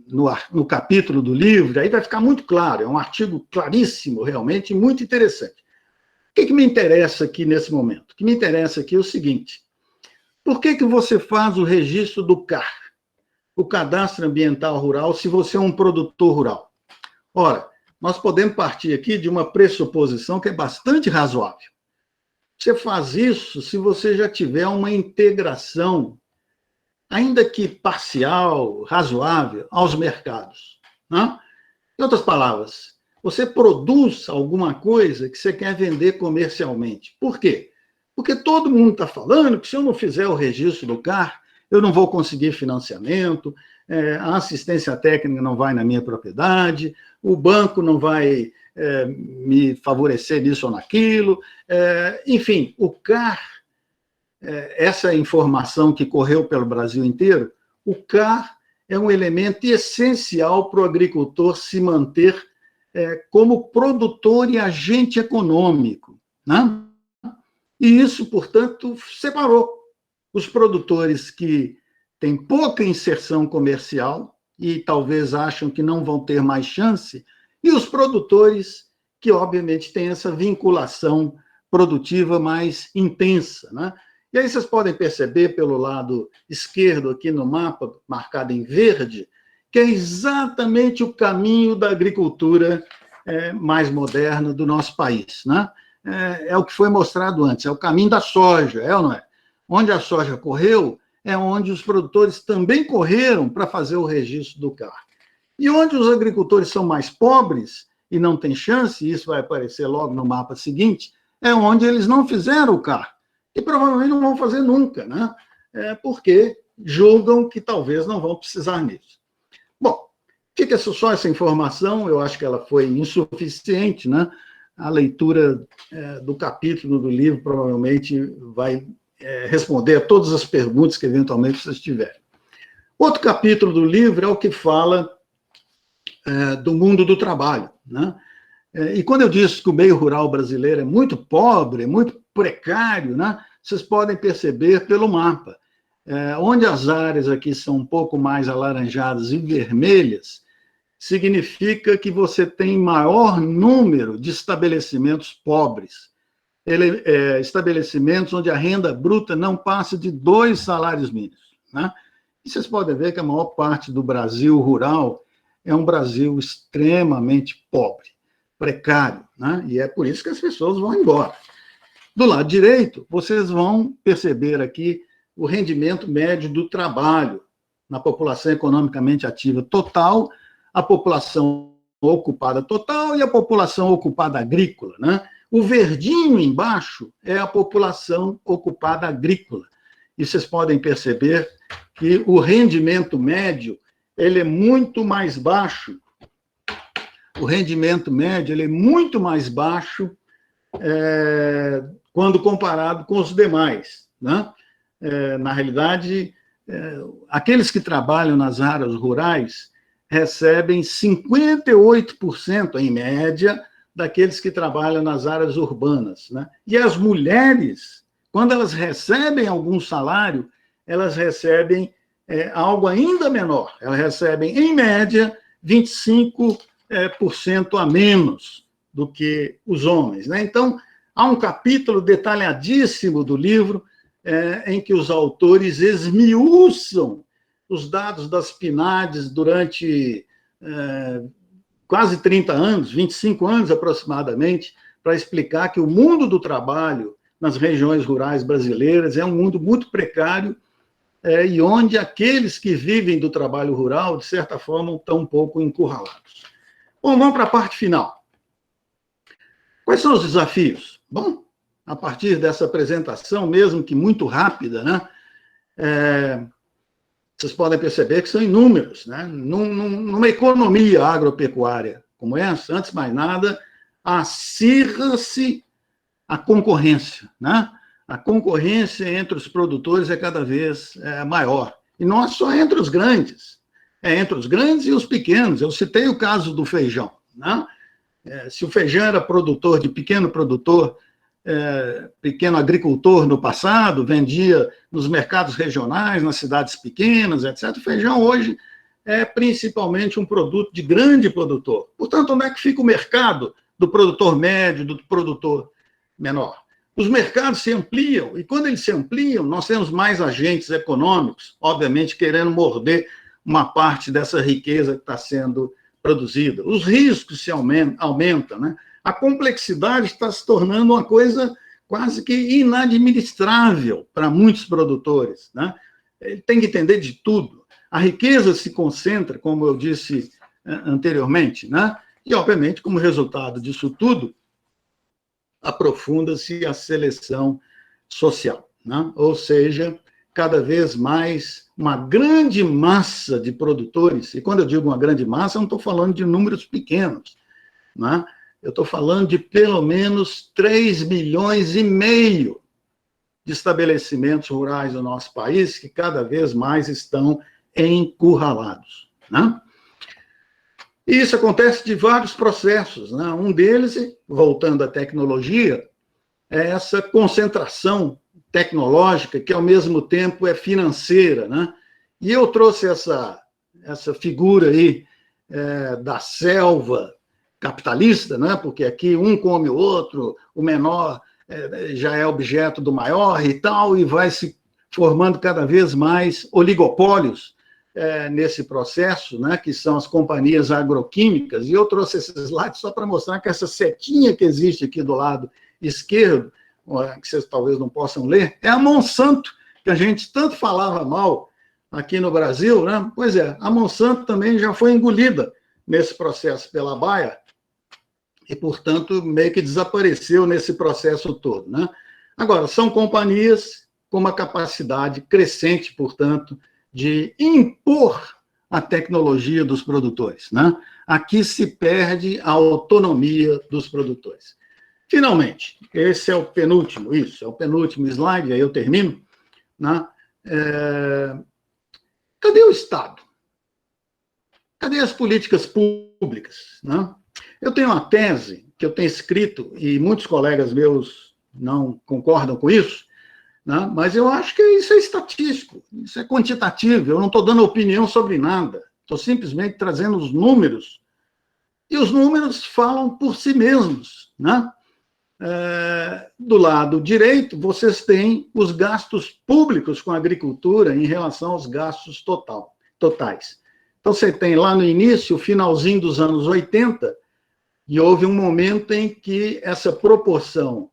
no capítulo do livro, aí vai ficar muito claro, é um artigo claríssimo, realmente, muito interessante. O que me interessa aqui nesse momento? O que me interessa aqui é o seguinte: por que você faz o registro do CAR, o Cadastro Ambiental Rural, se você é um produtor rural? Ora, nós podemos partir aqui de uma pressuposição que é bastante razoável. Você faz isso se você já tiver uma integração, ainda que parcial, razoável, aos mercados, né? Em outras palavras, você produz alguma coisa que você quer vender comercialmente. Por quê? Porque todo mundo está falando que se eu não fizer o registro do CAR, eu não vou conseguir financiamento, a assistência técnica não vai na minha propriedade, o banco não vai me favorecer nisso ou naquilo. Enfim, o CAR, essa informação que correu pelo Brasil inteiro, o CAR é um elemento essencial para o agricultor se manter como produtor e agente econômico, né? E isso, portanto, separou os produtores que têm pouca inserção comercial e talvez acham que não vão ter mais chance, e os produtores que, obviamente, têm essa vinculação produtiva mais intensa, né? E aí vocês podem perceber pelo lado esquerdo aqui no mapa, marcado em verde, que é exatamente o caminho da agricultura mais moderna do nosso país, né? É o que foi mostrado antes, é o caminho da soja, é ou não é? Onde a soja correu, é onde os produtores também correram para fazer o registro do CAR. E onde os agricultores são mais pobres e não têm chance, e isso vai aparecer logo no mapa seguinte, é onde eles não fizeram o CAR. E provavelmente não vão fazer nunca, né? Porque julgam que talvez não vão precisar nisso. Bom, fica só essa informação, eu acho que ela foi insuficiente, né? A leitura do capítulo do livro provavelmente vai responder a todas as perguntas que eventualmente vocês tiverem. Outro capítulo do livro é o que fala do mundo do trabalho, né? E quando eu disse que o meio rural brasileiro é muito pobre, é muito precário, né? Vocês podem perceber pelo mapa. Onde as áreas aqui são um pouco mais alaranjadas e vermelhas, significa que você tem maior número de estabelecimentos pobres. Estabelecimentos onde a renda bruta não passa de 2 salários mínimos, né? E vocês podem ver que a maior parte do Brasil rural é um Brasil extremamente pobre, precário, né? E é por isso que as pessoas vão embora. Do lado direito, vocês vão perceber aqui o rendimento médio do trabalho na população economicamente ativa total, a população ocupada total e a população ocupada agrícola, né? O verdinho embaixo é a população ocupada agrícola. E vocês podem perceber que o rendimento médio ele é muito mais baixo. O rendimento médio ele é muito mais baixo quando comparado com os demais, né? Na realidade, aqueles que trabalham nas áreas rurais recebem 58%, em média, daqueles que trabalham nas áreas urbanas, né? E as mulheres, quando elas recebem algum salário, elas recebem algo ainda menor. Elas recebem, em média, 25% a menos do que os homens, né? Então, há um capítulo detalhadíssimo do livro em que os autores esmiuçam os dados das PNADs durante quase 30 anos, 25 anos aproximadamente, para explicar que o mundo do trabalho nas regiões rurais brasileiras é um mundo muito precário e onde aqueles que vivem do trabalho rural, de certa forma, estão um pouco encurralados. Bom, vamos para a parte final. Quais são os desafios? Bom, a partir dessa apresentação, mesmo que muito rápida, né, vocês podem perceber que são inúmeros, né? Numa economia agropecuária como essa, antes de mais nada, acirra-se a concorrência, né? A concorrência entre os produtores é cada vez maior. E não é só entre os grandes, é entre os grandes e os pequenos. Eu citei o caso do feijão, né? Se o feijão era produtor de pequeno produtor, pequeno agricultor no passado, vendia nos mercados regionais, nas cidades pequenas, etc. O feijão hoje é principalmente um produto de grande produtor. Portanto, onde é que fica o mercado do produtor médio, do produtor menor? Os mercados se ampliam, e quando eles se ampliam, nós temos mais agentes econômicos, obviamente, querendo morder uma parte dessa riqueza que está sendo produzida. Os riscos se aumentam, né? A complexidade está se tornando uma coisa quase que inadministrável para muitos produtores, né? Ele tem que entender de tudo. A riqueza se concentra, como eu disse anteriormente, né? E, obviamente, como resultado disso tudo, aprofunda-se a seleção social, né? Ou seja, cada vez mais uma grande massa de produtores, e quando eu digo uma grande massa, eu não estou falando de números pequenos, né? Eu estou falando de pelo menos 3,5 milhões de estabelecimentos rurais no nosso país que cada vez mais estão encurralados, né? E isso acontece de vários processos, né? Um deles, voltando à tecnologia, é essa concentração tecnológica que, ao mesmo tempo, é financeira, né? E eu trouxe essa figura aí da selva capitalista, né? Porque aqui um come o outro, o menor já é objeto do maior e tal, e vai se formando cada vez mais oligopólios nesse processo, né, que são as companhias agroquímicas, e eu trouxe esses slides só para mostrar que essa setinha que existe aqui do lado esquerdo, que vocês talvez não possam ler, é a Monsanto, que a gente tanto falava mal aqui no Brasil, né? Pois é, a Monsanto também já foi engolida nesse processo pela Bayer, e, portanto, meio que desapareceu nesse processo todo, né? Agora, são companhias com uma capacidade crescente, portanto, de impor a tecnologia dos produtores, né? Aqui se perde a autonomia dos produtores. Finalmente, esse é o penúltimo, é o penúltimo slide, aí eu termino, né? Cadê o Estado? Cadê as políticas públicas, né? Eu tenho uma tese que eu tenho escrito, e muitos colegas meus não concordam com isso, né? Mas eu acho que isso é estatístico, isso é quantitativo, eu não estou dando opinião sobre nada, estou simplesmente trazendo os números, e os números falam por si mesmos, né? Do lado direito, vocês têm os gastos públicos com a agricultura em relação aos gastos totais. Então, você tem lá no início, o finalzinho dos anos 80, e houve um momento em que essa proporção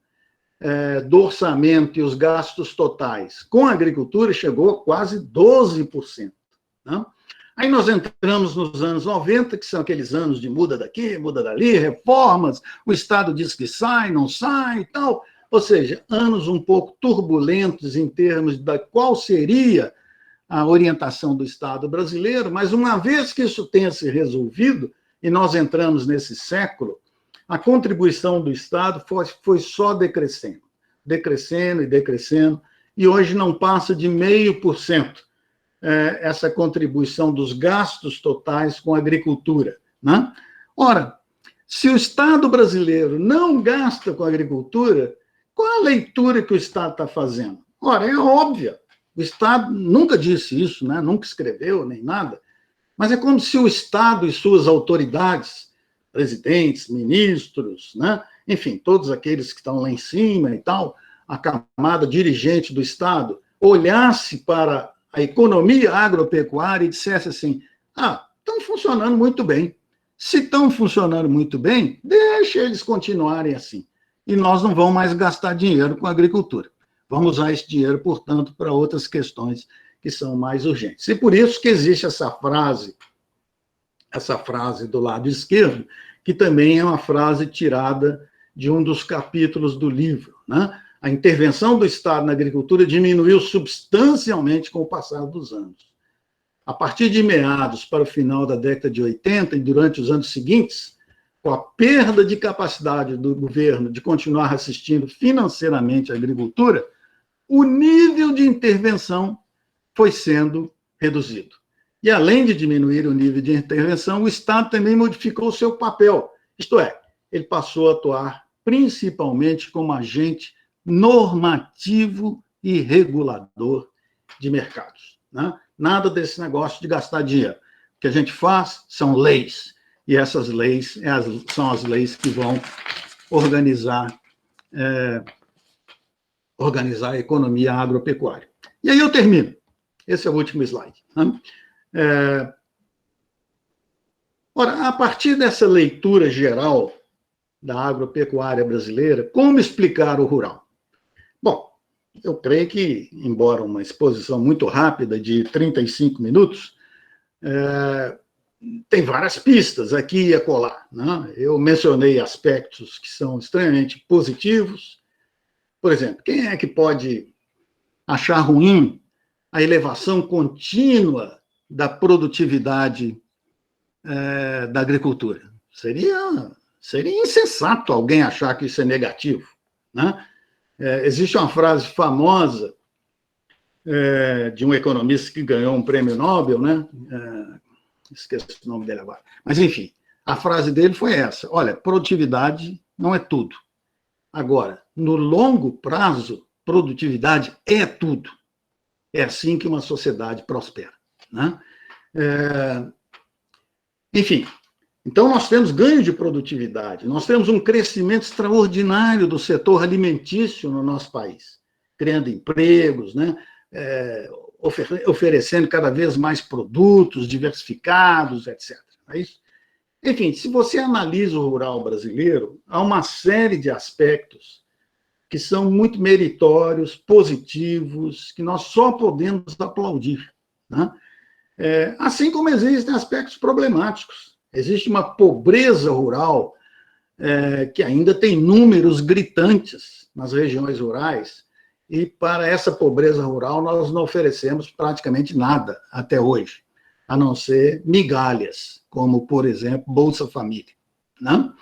do orçamento e os gastos totais com a agricultura chegou a quase 12%. Né? Aí nós entramos nos anos 90, que são aqueles anos de muda daqui, muda dali, reformas, o Estado diz que sai, não sai e tal. Ou seja, anos um pouco turbulentos em termos da qual seria a orientação do Estado brasileiro, mas uma vez que isso tenha se resolvido, e nós entramos nesse século, a contribuição do Estado foi só decrescendo, e hoje não passa de 0,5%. Essa contribuição dos gastos totais com a agricultura, né? Ora, se o Estado brasileiro não gasta com a agricultura, qual é a leitura que o Estado está fazendo? Ora, é óbvia, o Estado nunca disse isso, né? Nunca escreveu, nem nada, mas é como se o Estado e suas autoridades, presidentes, ministros, né? Enfim, todos aqueles que estão lá em cima e tal, a camada dirigente do Estado, olhasse para a economia agropecuária e dissesse assim, estão funcionando muito bem. Se estão funcionando muito bem, deixa eles continuarem assim. E nós não vamos mais gastar dinheiro com a agricultura. Vamos usar esse dinheiro, portanto, para outras questões que são mais urgentes. E por isso que existe essa frase do lado esquerdo, que também é uma frase tirada de um dos capítulos do livro, né? A intervenção do Estado na agricultura diminuiu substancialmente com o passar dos anos. A partir de meados para o final da década de 80 e durante os anos seguintes, com a perda de capacidade do governo de continuar assistindo financeiramente a agricultura, o nível de intervenção foi sendo reduzido. E, além de diminuir o nível de intervenção, o Estado também modificou o seu papel, isto é, ele passou a atuar principalmente como agente normativo e regulador de mercados, né? Nada desse negócio de gastar dinheiro. O que a gente faz são leis, e essas leis são as leis que vão organizar a economia agropecuária. E aí eu termino. Esse é o último slide, né? Ora, a partir dessa leitura geral da agropecuária brasileira, como explicar o rural? Bom, eu creio que, embora uma exposição muito rápida, de 35 minutos, tem várias pistas aqui e acolá, né? Eu mencionei aspectos que são extremamente positivos. Por exemplo, quem é que pode achar ruim a elevação contínua da produtividade da agricultura? Seria insensato alguém achar que isso é negativo, né? Existe uma frase famosa de um economista que ganhou um prêmio Nobel, né? Esqueci o nome dele agora. Mas, enfim, a frase dele foi essa: olha, produtividade não é tudo. Agora, no longo prazo, produtividade é tudo. É assim que uma sociedade prospera, né? Enfim, então nós temos ganho de produtividade, nós temos um crescimento extraordinário do setor alimentício no nosso país, criando empregos, né? Oferecendo cada vez mais produtos diversificados, etc. É isso? Enfim, se você analisa o rural brasileiro, há uma série de aspectos que são muito meritórios, positivos, que nós só podemos aplaudir, né? Assim como existem aspectos problemáticos. Existe uma pobreza rural que ainda tem números gritantes nas regiões rurais, e para essa pobreza rural nós não oferecemos praticamente nada até hoje, a não ser migalhas, como, por exemplo, Bolsa Família, né?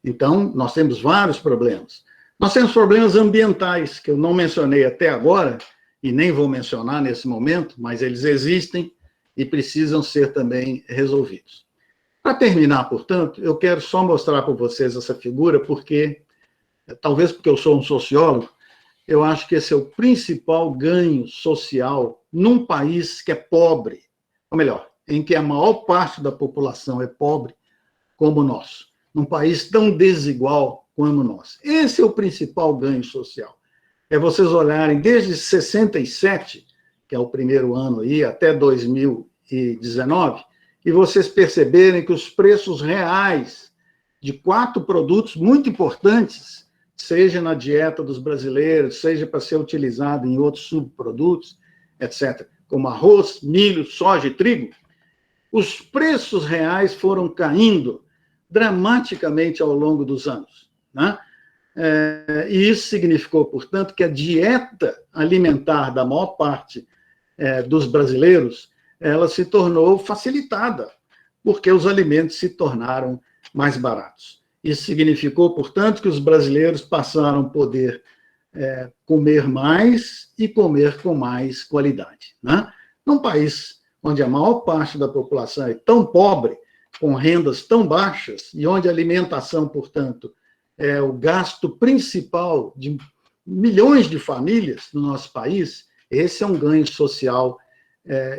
Então, nós temos vários problemas. Nós temos problemas ambientais, que eu não mencionei até agora, e nem vou mencionar nesse momento, mas eles existem e precisam ser também resolvidos. Para terminar, portanto, eu quero só mostrar para vocês essa figura, porque, talvez porque eu sou um sociólogo, eu acho que esse é o principal ganho social num país que é pobre, ou melhor, em que a maior parte da população é pobre, como o nosso, num país tão desigual como o nosso. Esse é o principal ganho social. É vocês olharem desde 67, que é o primeiro ano aí, até 2019, e vocês perceberem que os preços reais de 4 produtos muito importantes, seja na dieta dos brasileiros, seja para ser utilizado em outros subprodutos, etc., como arroz, milho, soja e trigo, os preços reais foram caindo dramaticamente ao longo dos anos, né? E isso significou, portanto, que a dieta alimentar da maior parte dos brasileiros, ela se tornou facilitada, porque os alimentos se tornaram mais baratos. Isso significou, portanto, que os brasileiros passaram a poder comer mais e comer com mais qualidade, né? Num país onde a maior parte da população é tão pobre, com rendas tão baixas, e onde a alimentação, portanto, é o gasto principal de milhões de famílias no nosso país, esse é um ganho social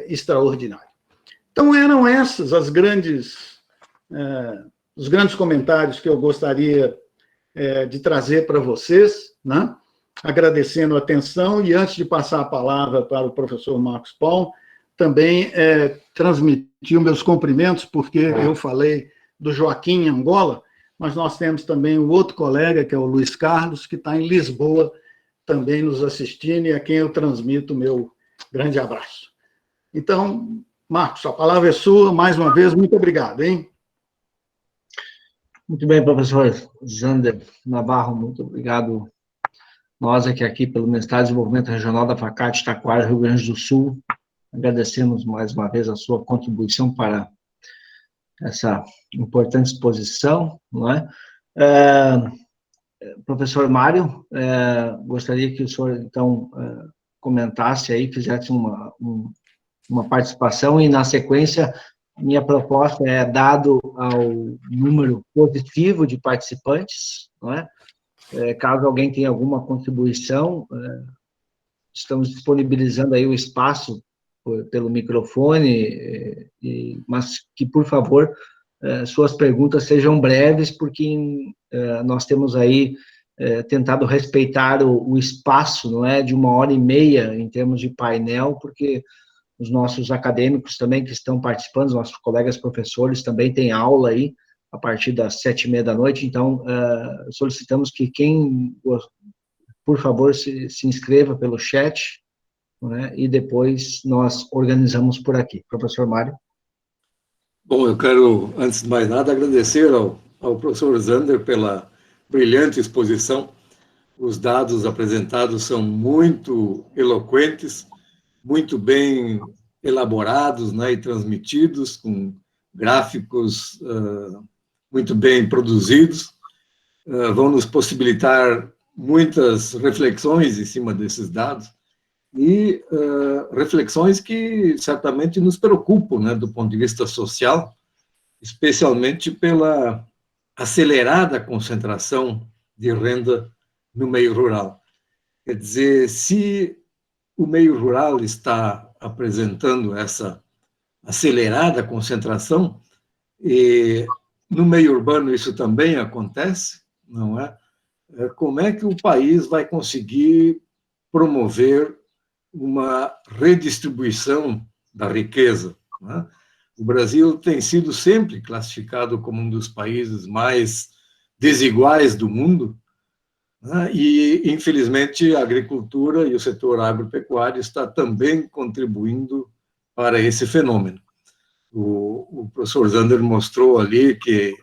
extraordinário. Então, eram esses os grandes comentários que eu gostaria de trazer para vocês, né? Agradecendo a atenção, e antes de passar a palavra para o professor Marcos Paul, também transmitir meus cumprimentos, porque eu falei do Joaquim em Angola, mas nós temos também um outro colega, que é o Luiz Carlos, que está em Lisboa, também nos assistindo, e a quem eu transmito o meu grande abraço. Então, Marcos, a palavra é sua, mais uma vez, muito obrigado, hein? Muito bem, professor Zander Navarro, muito obrigado. Nós aqui pelo Mestrado de Desenvolvimento Regional da FACAT Taquara, Rio Grande do Sul, agradecemos mais uma vez a sua contribuição para essa importante exposição, não é? Professor Mário, gostaria que o senhor, então, comentasse aí, fizesse uma participação, e, na sequência, minha proposta é, dado ao número positivo de participantes, não é? Caso alguém tenha alguma contribuição, estamos disponibilizando aí o espaço pelo microfone, mas que, por favor, suas perguntas sejam breves, porque nós temos aí tentado respeitar o espaço, não é, de 1h30 em termos de painel, porque os nossos acadêmicos também que estão participando, os nossos colegas professores também têm aula aí a partir das 7h30 da noite, então solicitamos que quem, por favor, se inscreva pelo chat, né, e depois nós organizamos por aqui. Professor Mário. Bom, eu quero, antes de mais nada, agradecer ao professor Zander pela brilhante exposição. Os dados apresentados são muito eloquentes, muito bem elaborados, né, e transmitidos, com gráficos muito bem produzidos, vão nos possibilitar muitas reflexões em cima desses dados, e reflexões que certamente nos preocupam, né, do ponto de vista social, especialmente pela acelerada concentração de renda no meio rural. Quer dizer, se o meio rural está apresentando essa acelerada concentração, e no meio urbano isso também acontece, não é? Como é que o país vai conseguir promover uma redistribuição da riqueza, né? O Brasil tem sido sempre classificado como um dos países mais desiguais do mundo, né? E, infelizmente, a agricultura e o setor agropecuário está também contribuindo para esse fenômeno. O professor Zander mostrou ali que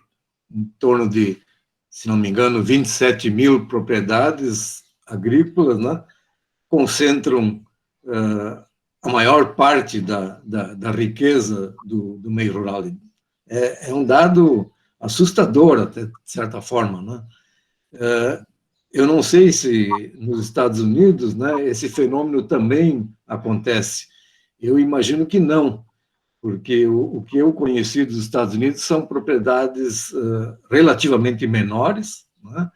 em torno de, se não me engano, 27 mil propriedades agrícolas, né, concentram a maior parte da riqueza do meio rural. É um dado assustador, até, de certa forma, né? Eu não sei se nos Estados Unidos, né, esse fenômeno também acontece. Eu imagino que não, porque o que eu conheci dos Estados Unidos são propriedades relativamente menores, né,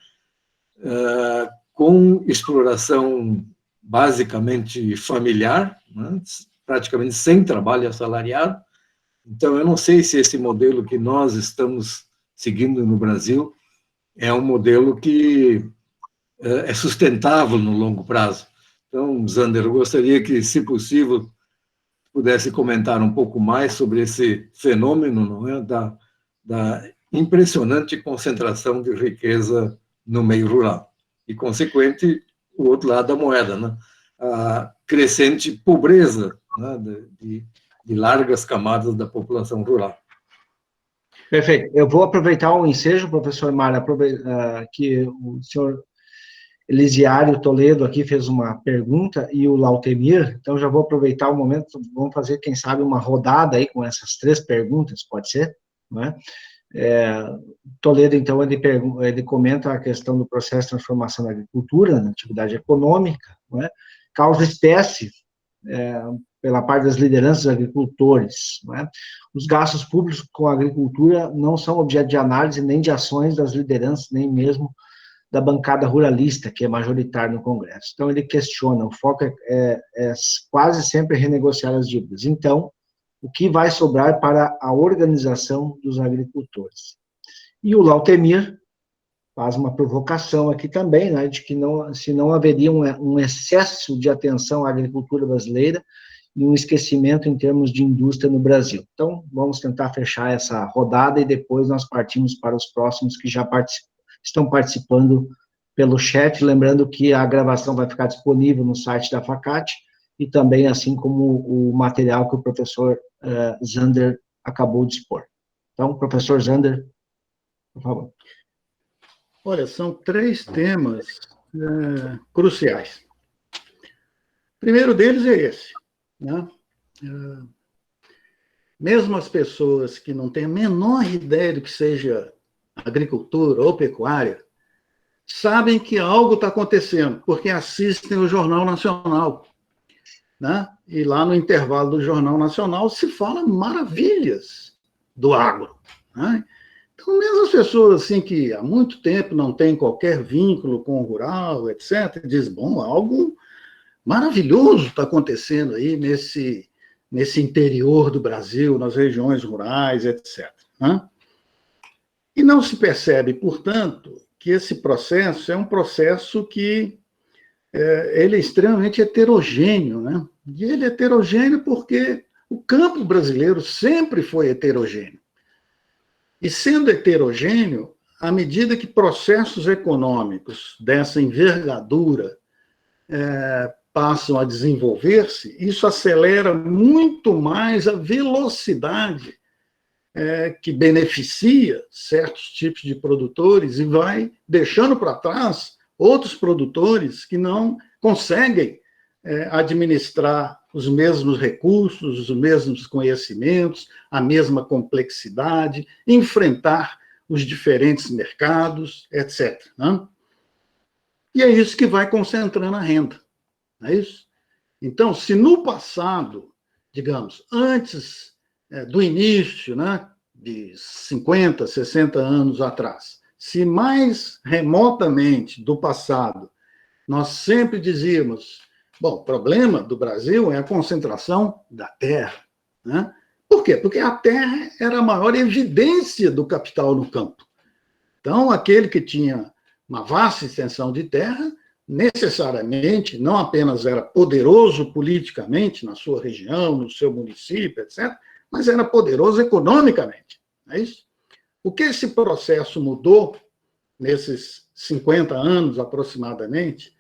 com exploração basicamente familiar, né, praticamente sem trabalho assalariado. Então, eu não sei se esse modelo que nós estamos seguindo no Brasil é um modelo que é sustentável no longo prazo. Então, Zander, eu gostaria que, se possível, pudesse comentar um pouco mais sobre esse fenômeno, não é, da impressionante concentração de riqueza no meio rural. E, consequente, o outro lado da moeda, né? A crescente pobreza, né, de largas camadas da população rural. Perfeito. Eu vou aproveitar o ensejo, professor Mário, que o senhor Elisiário Toledo aqui fez uma pergunta, e o Lautemir, então já vou aproveitar o momento, vamos fazer, quem sabe, uma rodada aí com essas 3 perguntas, pode ser? Não é? Toledo, então, ele comenta a questão do processo de transformação da agricultura na atividade econômica, não é? Causa espécie, pela parte das lideranças dos agricultores, não é? Os gastos públicos com a agricultura não são objeto de análise nem de ações das lideranças, nem mesmo da bancada ruralista, que é majoritária no Congresso. Então, ele questiona, o foco é quase sempre renegociar as dívidas. Então, o que vai sobrar para a organização dos agricultores? E o Lautemir faz uma provocação aqui também, né, de que se não haveria um excesso de atenção à agricultura brasileira e um esquecimento em termos de indústria no Brasil. Então, vamos tentar fechar essa rodada e depois nós partimos para os próximos que já estão participando pelo chat, lembrando que a gravação vai ficar disponível no site da FACAT, e também assim como o material que o professor Zander acabou de expor. Então, professor Zander, por favor. Olha, são 3 temas cruciais. O primeiro deles é esse, né? mesmo as pessoas que não têm a menor ideia do que seja agricultura ou pecuária, sabem que algo está acontecendo, porque assistem o Jornal Nacional, né? E lá no intervalo do Jornal Nacional se fala maravilhas do agro, né? Então, mesmo as pessoas assim, que há muito tempo não têm qualquer vínculo com o rural, etc., dizem, bom, algo maravilhoso está acontecendo aí nesse interior do Brasil, nas regiões rurais, etc., né? E não se percebe, portanto, que esse processo é um processo que ele é extremamente heterogêneo, né? E ele é heterogêneo porque o campo brasileiro sempre foi heterogêneo. E sendo heterogêneo, à medida que processos econômicos dessa envergadura passam a desenvolver-se, isso acelera muito mais a velocidade que beneficia certos tipos de produtores e vai deixando para trás outros produtores que não conseguem administrar os mesmos recursos, os mesmos conhecimentos, a mesma complexidade, enfrentar os diferentes mercados, etc., né? E é isso que vai concentrando a renda, não é isso? Então, se no passado, digamos, antes do início, né, de 50, 60 anos atrás, se mais remotamente do passado, nós sempre dizíamos, bom, o problema do Brasil é a concentração da terra, né? Por quê? Porque a terra era a maior evidência do capital no campo. Então, aquele que tinha uma vasta extensão de terra, necessariamente, não apenas era poderoso politicamente na sua região, no seu município, etc., mas era poderoso economicamente. Não é isso? O que esse processo mudou nesses 50 anos aproximadamente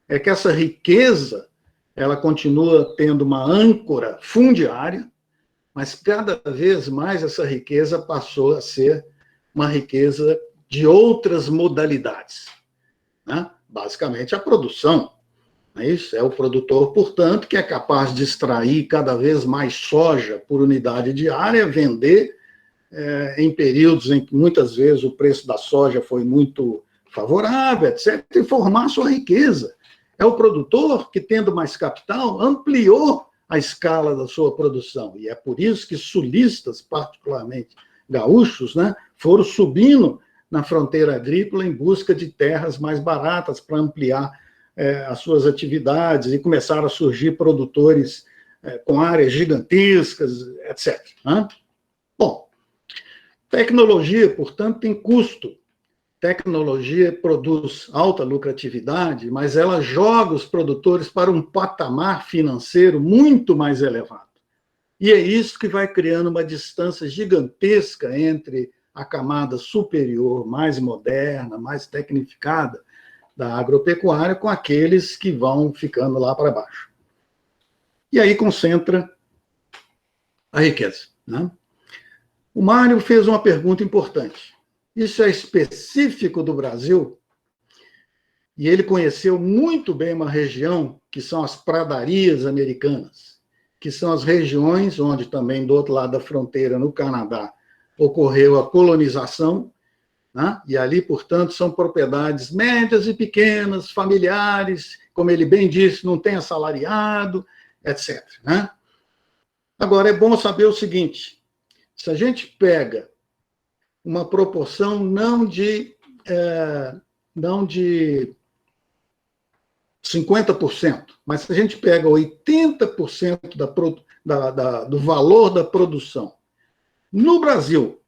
é que essa riqueza ela continua tendo uma âncora fundiária, mas cada vez mais essa riqueza passou a ser uma riqueza de outras modalidades, né? Basicamente a produção. É isso? É o produtor, portanto, que é capaz de extrair cada vez mais soja por unidade diária, vender em períodos em que muitas vezes o preço da soja foi muito favorável, etc., e formar sua riqueza. É o produtor que, tendo mais capital, ampliou a escala da sua produção. E é por isso que sulistas, particularmente gaúchos, né, foram subindo na fronteira agrícola em busca de terras mais baratas para ampliar as suas atividades e começaram a surgir produtores com áreas gigantescas, etc., né? Bom, tecnologia, portanto, tem custo. Tecnologia produz alta lucratividade, mas ela joga os produtores para um patamar financeiro muito mais elevado. E é isso que vai criando uma distância gigantesca entre a camada superior, mais moderna, mais tecnificada da agropecuária, com aqueles que vão ficando lá para baixo. E aí concentra a riqueza, né? O Mário fez uma pergunta importante. Isso é específico do Brasil? E ele conheceu muito bem uma região que são as pradarias americanas, que são as regiões onde também do outro lado da fronteira, no Canadá, ocorreu a colonização, né? E ali, portanto, são propriedades médias e pequenas, familiares, como ele bem disse, não tem assalariado, etc., né? Agora, é bom saber o seguinte, se a gente pega uma proporção não de 50%, mas se a gente pega 80% do valor da produção no Brasil,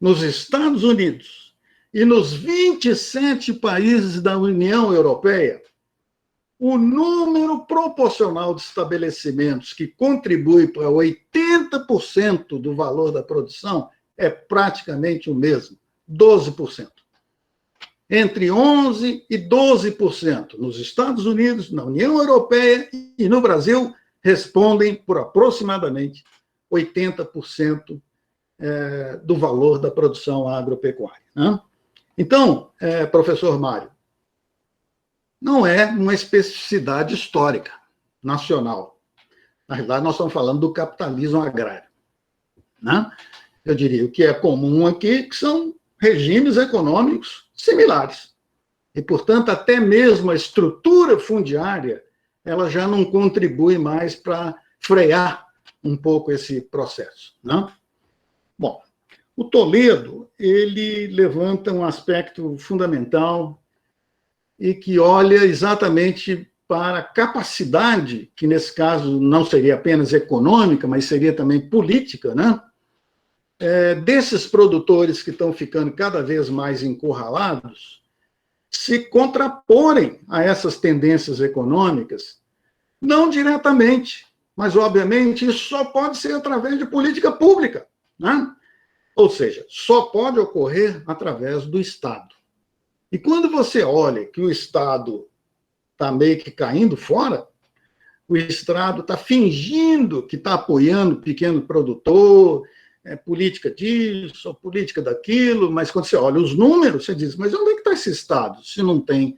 nos Estados Unidos e nos 27 países da União Europeia, o número proporcional de estabelecimentos que contribui para 80% do valor da produção é praticamente o mesmo, 12%. Entre 11% e 12% nos Estados Unidos, na União Europeia e no Brasil, respondem por aproximadamente 80% do valor da produção agropecuária, né? Então, professor Mário, não é uma especificidade histórica nacional. Na realidade, nós estamos falando do capitalismo agrário, né? Eu diria, o que é comum aqui, que são regimes econômicos similares. E, portanto, até mesmo a estrutura fundiária, ela já não contribui mais para frear um pouco esse processo, né? Bom, o Toledo, ele levanta um aspecto fundamental e que olha exatamente para a capacidade, que nesse caso não seria apenas econômica, mas seria também política, né? Desses produtores que estão ficando cada vez mais encurralados, se contraporem a essas tendências econômicas, não diretamente, mas, obviamente, isso só pode ser através de política pública, né? Ou seja, só pode ocorrer através do Estado. E quando você olha que o Estado está meio que caindo fora, o Estado está fingindo que está apoiando o pequeno produtor, política disso, ou política daquilo, mas quando você olha os números, você diz, mas onde é que está esse Estado se não tem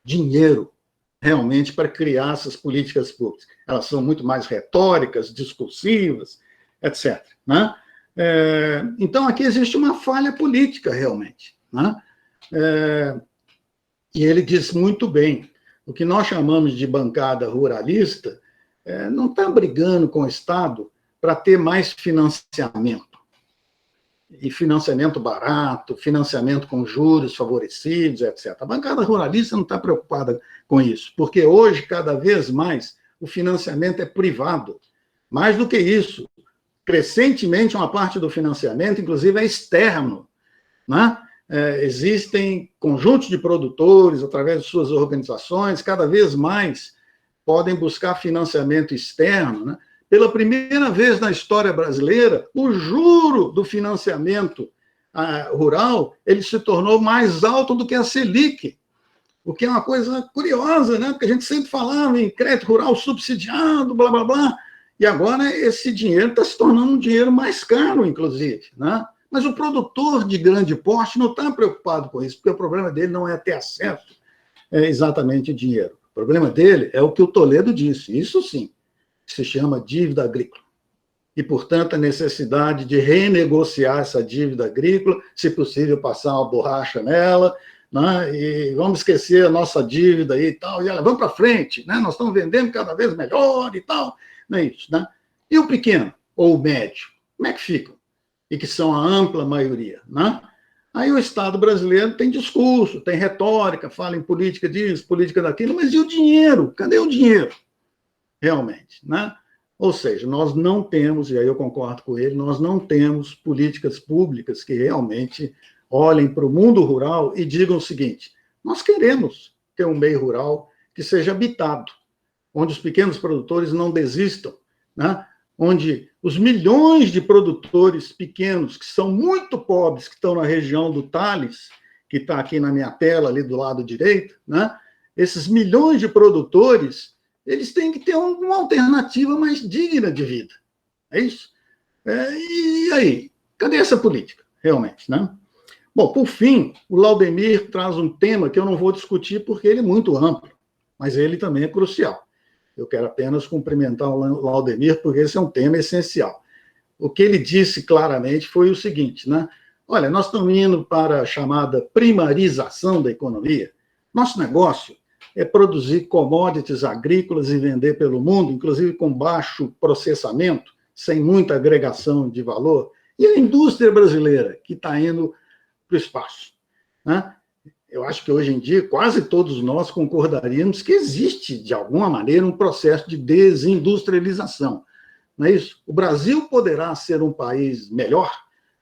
dinheiro realmente para criar essas políticas públicas? Elas são muito mais retóricas, discursivas, etc., né? Então, aqui existe uma falha política, realmente, né? E ele diz muito bem, o que nós chamamos de bancada ruralista não está brigando com o Estado para ter mais financiamento, e financiamento barato, financiamento com juros favorecidos, etc. A bancada ruralista não está preocupada com isso, porque hoje, cada vez mais, o financiamento é privado. Mais do que isso, crescentemente, uma parte do financiamento, inclusive, é externo, né? Existem conjuntos de produtores, através de suas organizações, cada vez mais podem buscar financiamento externo, né? Pela primeira vez na história brasileira, o juro do financiamento rural ele se tornou mais alto do que a Selic, o que é uma coisa curiosa, né? Porque a gente sempre falava em crédito rural subsidiado, blá, blá, blá, e agora esse dinheiro está se tornando um dinheiro mais caro, inclusive, né? Mas o produtor de grande porte não está preocupado com isso, porque o problema dele não é ter acesso exatamente ao dinheiro. O problema dele é o que o Toledo disse, isso sim, se chama dívida agrícola. E, portanto, a necessidade de renegociar essa dívida agrícola, se possível, passar uma borracha nela, né? E vamos esquecer a nossa dívida aí e tal, e ela, vamos para frente, né? Nós estamos vendendo cada vez melhor e tal, não é isso, né? E o pequeno, ou o médio, como é que ficam? E que são a ampla maioria, né? Aí o Estado brasileiro tem discurso, tem retórica, fala em política disso, política daquilo, mas e o dinheiro? Cadê o dinheiro? Realmente, né? Ou seja, nós não temos, e aí eu concordo com ele, nós não temos políticas públicas que realmente olhem para o mundo rural e digam o seguinte, nós queremos ter um meio rural que seja habitado, onde os pequenos produtores não desistam, né? Onde os milhões de produtores pequenos, que são muito pobres, que estão na região do Tales, que está aqui na minha tela, ali do lado direito, né? Esses milhões de produtores, eles têm que ter uma alternativa mais digna de vida. É isso? E aí? Cadê essa política, realmente, né? Bom, por fim, o Laudemir traz um tema que eu não vou discutir porque ele é muito amplo, mas ele também é crucial. Eu quero apenas cumprimentar o Laudemir, porque esse é um tema essencial. O que ele disse claramente foi o seguinte, né? Olha, nós estamos indo para a chamada primarização da economia. Nosso negócio é produzir commodities agrícolas e vender pelo mundo, inclusive com baixo processamento, sem muita agregação de valor. E a indústria brasileira, que está indo para o espaço, né? Eu acho que hoje em dia quase todos nós concordaríamos que existe, de alguma maneira, um processo de desindustrialização. Não é isso? O Brasil poderá ser um país melhor,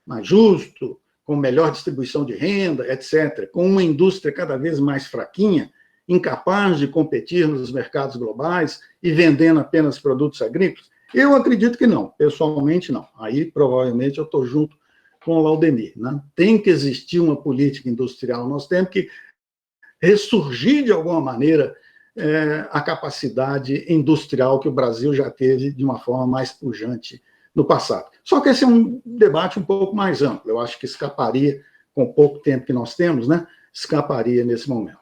mais justo, com melhor distribuição de renda, etc., com uma indústria cada vez mais fraquinha, incapaz de competir nos mercados globais e vendendo apenas produtos agrícolas? Eu acredito que não, pessoalmente não. Aí, provavelmente, eu estou junto com o Laudemir, né? Tem que existir uma política industrial, nós temos que ressurgir, de alguma maneira, a capacidade industrial que o Brasil já teve de uma forma mais pujante no passado. Só que esse é um debate um pouco mais amplo, eu acho que escaparia, com o pouco tempo que nós temos, né? Escaparia nesse momento.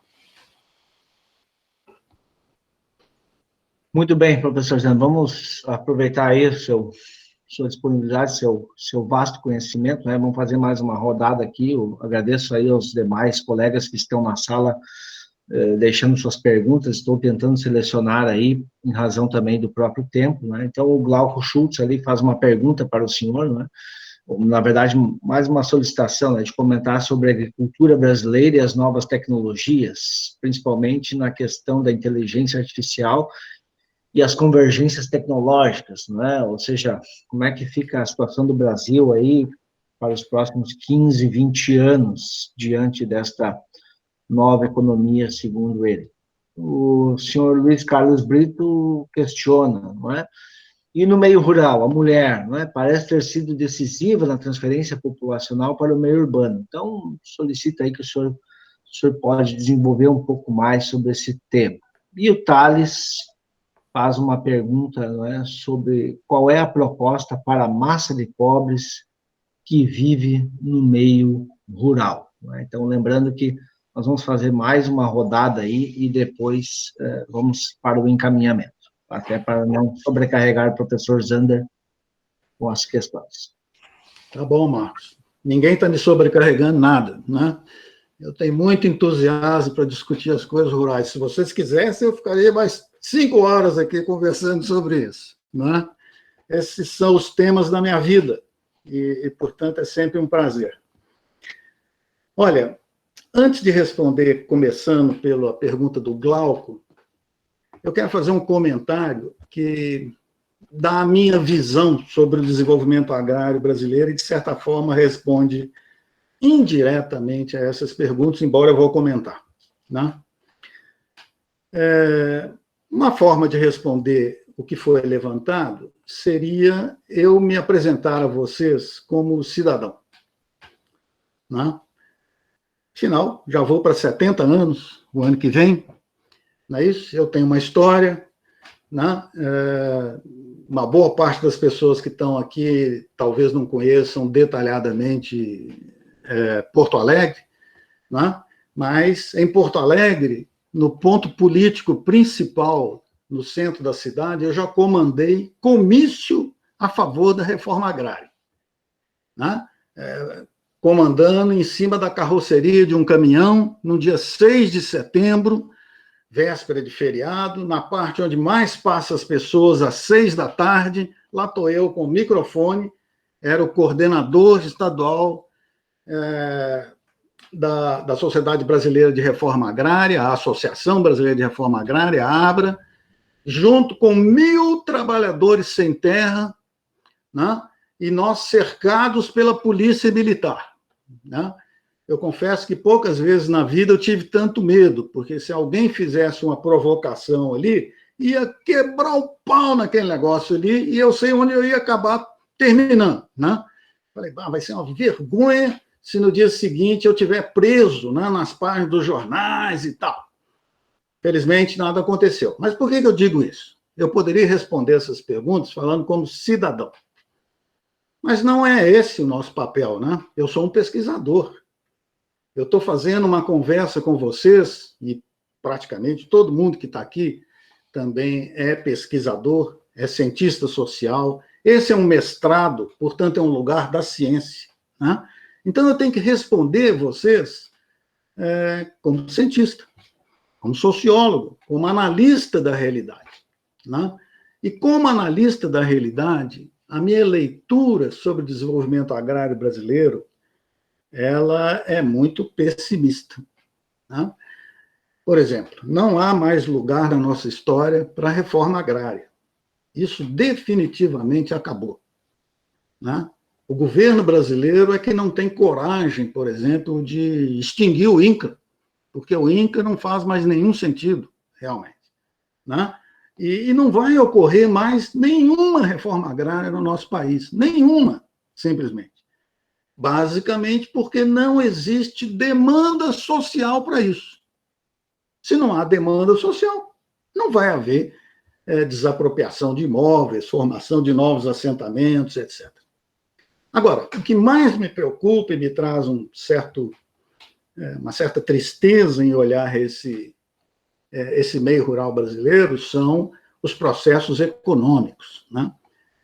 Muito bem, professor Zé, vamos aproveitar aí sua disponibilidade, seu vasto conhecimento, né? Vamos fazer mais uma rodada aqui. Eu agradeço aí aos demais colegas que estão na sala, deixando suas perguntas. Estou tentando selecionar aí, em razão também do próprio tempo, né? Então, o Glauco Schultz ali faz uma pergunta para o senhor, né? Na verdade, mais uma solicitação, né, de comentar sobre a agricultura brasileira e as novas tecnologias, principalmente na questão da inteligência artificial e as convergências tecnológicas, né? Ou seja, como é que fica a situação do Brasil aí para os próximos 15, 20 anos diante desta nova economia, segundo ele. O senhor Luiz Carlos Brito questiona, não é? E no meio rural, a mulher, não é? Parece ter sido decisiva na transferência populacional para o meio urbano. Então, solicita aí que o senhor pode desenvolver um pouco mais sobre esse tema. E o Thales faz uma pergunta, não é, sobre qual é a proposta para a massa de pobres que vive no meio rural. Não é? Então, lembrando que nós vamos fazer mais uma rodada aí e depois vamos para o encaminhamento, até para não sobrecarregar o professor Zander com as questões. Tá bom, Marcos. Ninguém está me sobrecarregando nada, né? Eu tenho muito entusiasmo para discutir as coisas rurais. Se vocês quisessem, eu ficaria mais 5 horas aqui conversando sobre isso, né? Esses são os temas da minha vida e, portanto, é sempre um prazer. Olha, antes de responder, começando pela pergunta do Glauco, eu quero fazer um comentário que dá a minha visão sobre o desenvolvimento agrário brasileiro e, de certa forma, responde indiretamente a essas perguntas, embora eu vou comentar, né? Uma forma de responder o que foi levantado seria eu me apresentar a vocês como cidadão, né? Afinal, já vou para 70 anos, o ano que vem, não é isso? Eu tenho uma história, né? Uma boa parte das pessoas que estão aqui talvez não conheçam detalhadamente Porto Alegre, né? Mas em Porto Alegre, no ponto político principal, no centro da cidade, eu já comandei comício a favor da reforma agrária, né? Comandando em cima da carroceria de um caminhão, no dia 6 de setembro, véspera de feriado, na parte onde mais passa as pessoas, às 6 da tarde, lá estou eu com o microfone, era o coordenador estadual da Sociedade Brasileira de Reforma Agrária, a Associação Brasileira de Reforma Agrária, a ABRA, junto com 1.000 trabalhadores sem terra, né? E nós cercados pela polícia militar, né? Eu confesso que poucas vezes na vida eu tive tanto medo, porque se alguém fizesse uma provocação ali, ia quebrar o pau naquele negócio ali, e eu sei onde eu ia acabar terminando, né? Falei, vai ser uma vergonha se no dia seguinte eu estiver preso, né, nas páginas dos jornais e tal. Felizmente, nada aconteceu. Mas por que eu digo isso? Eu poderia responder essas perguntas falando como cidadão. Mas não é esse o nosso papel, né? Eu sou um pesquisador. Eu estou fazendo uma conversa com vocês, e praticamente todo mundo que está aqui também é pesquisador, é cientista social. Esse é um mestrado, portanto, é um lugar da ciência, né? Então, eu tenho que responder vocês como cientista, como sociólogo, como analista da realidade, né? E como analista da realidade, a minha leitura sobre o desenvolvimento agrário brasileiro, ela é muito pessimista, né? Por exemplo, não há mais lugar na nossa história para a reforma agrária. Isso definitivamente acabou, né? O governo brasileiro é que não tem coragem, por exemplo, de extinguir o INCRA, porque o INCRA não faz mais nenhum sentido, realmente, né? E não vai ocorrer mais nenhuma reforma agrária no nosso país, nenhuma, simplesmente. Basicamente porque não existe demanda social para isso. Se não há demanda social, não vai haver desapropriação de imóveis, formação de novos assentamentos, etc. Agora, o que mais me preocupa e me traz uma certa tristeza em olhar esse meio rural brasileiro são os processos econômicos, né?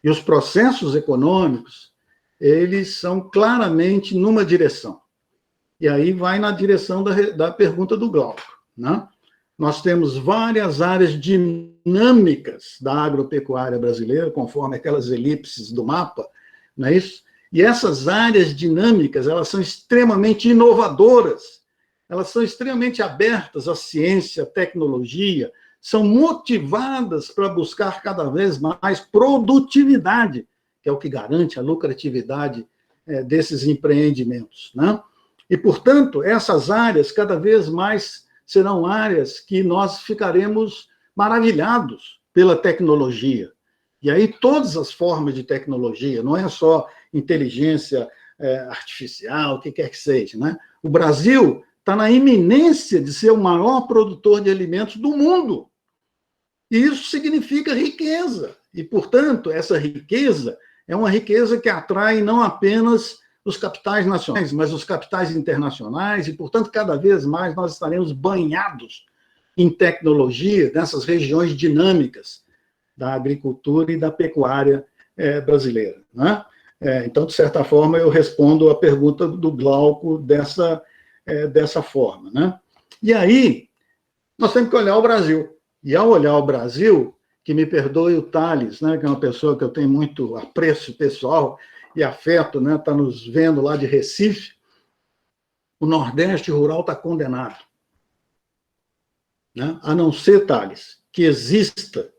E os processos econômicos, eles são claramente numa direção. E aí vai na direção da pergunta do Glauco, né? Nós temos várias áreas dinâmicas da agropecuária brasileira, conforme aquelas elipses do mapa, não é isso? E essas áreas dinâmicas, elas são extremamente inovadoras, elas são extremamente abertas à ciência, à tecnologia, são motivadas para buscar cada vez mais produtividade, que é o que garante a lucratividade desses empreendimentos, né? E, portanto, essas áreas cada vez mais serão áreas que nós ficaremos maravilhados pela tecnologia. E aí todas as formas de tecnologia, não é só inteligência artificial, o que quer que seja, né? O Brasil está na iminência de ser o maior produtor de alimentos do mundo. E isso significa riqueza. E, portanto, essa riqueza é uma riqueza que atrai não apenas os capitais nacionais, mas os capitais internacionais, e, portanto, cada vez mais nós estaremos banhados em tecnologia nessas regiões dinâmicas da agricultura e da pecuária brasileira, né? Então, de certa forma, eu respondo a pergunta do Glauco dessa forma, né? E aí, nós temos que olhar o Brasil. E, ao olhar o Brasil, que me perdoe o Thales, né, que é uma pessoa que eu tenho muito apreço pessoal e afeto, né, está nos vendo lá de Recife, o Nordeste rural está condenado, né? A não ser, Thales, que exista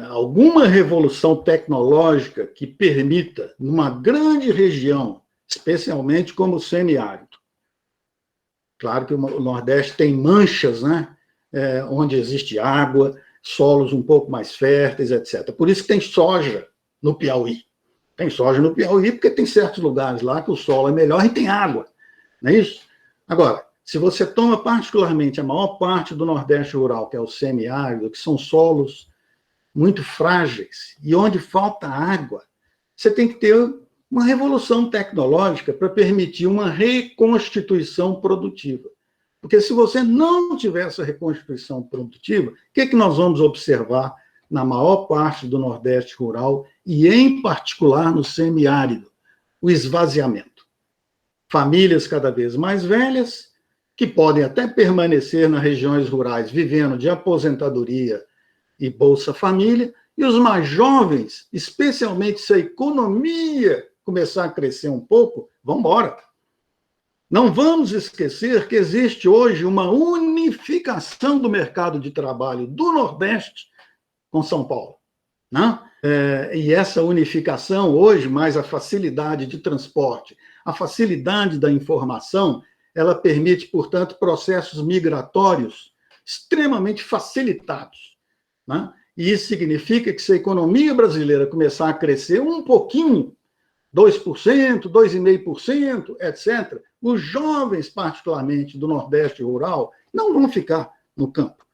alguma revolução tecnológica que permita, numa grande região, especialmente como o semiárido. Claro que o Nordeste tem manchas, né, onde existe água, solos um pouco mais férteis, etc. Por isso que tem soja no Piauí. Tem soja no Piauí porque tem certos lugares lá que o solo é melhor e tem água, não é isso? Agora, se você toma particularmente a maior parte do Nordeste rural, que é o semiárido, que são solos muito frágeis, e onde falta água, você tem que ter uma revolução tecnológica para permitir uma reconstituição produtiva. Porque se você não tiver essa reconstituição produtiva, o que nós vamos observar na maior parte do Nordeste rural e, em particular, no semiárido? O esvaziamento. Famílias cada vez mais velhas, que podem até permanecer nas regiões rurais, vivendo de aposentadoria e Bolsa Família, e os mais jovens, especialmente se a economia começar a crescer um pouco, vão embora. Não vamos esquecer que existe hoje uma unificação do mercado de trabalho do Nordeste com São Paulo, né? E essa unificação hoje, mais a facilidade de transporte, a facilidade da informação, ela permite, portanto, processos migratórios extremamente facilitados, né? E isso significa que se a economia brasileira começar a crescer um pouquinho, 2%, 2,5%, etc., os jovens, particularmente do Nordeste rural, não vão ficar no campo.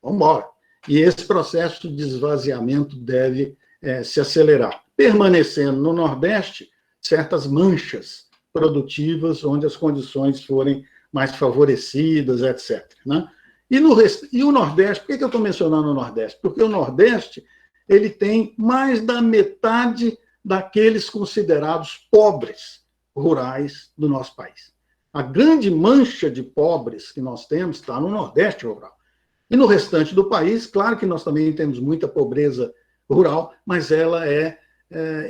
Vão embora. E esse processo de esvaziamento deve se acelerar, permanecendo no Nordeste certas manchas produtivas, onde as condições forem mais favorecidas, etc., né? E o Nordeste, por que eu estou mencionando o Nordeste? Porque o Nordeste ele tem mais da metade daqueles considerados pobres rurais do nosso país. A grande mancha de pobres que nós temos está no Nordeste rural. E no restante do país, claro que nós também temos muita pobreza rural, mas ela é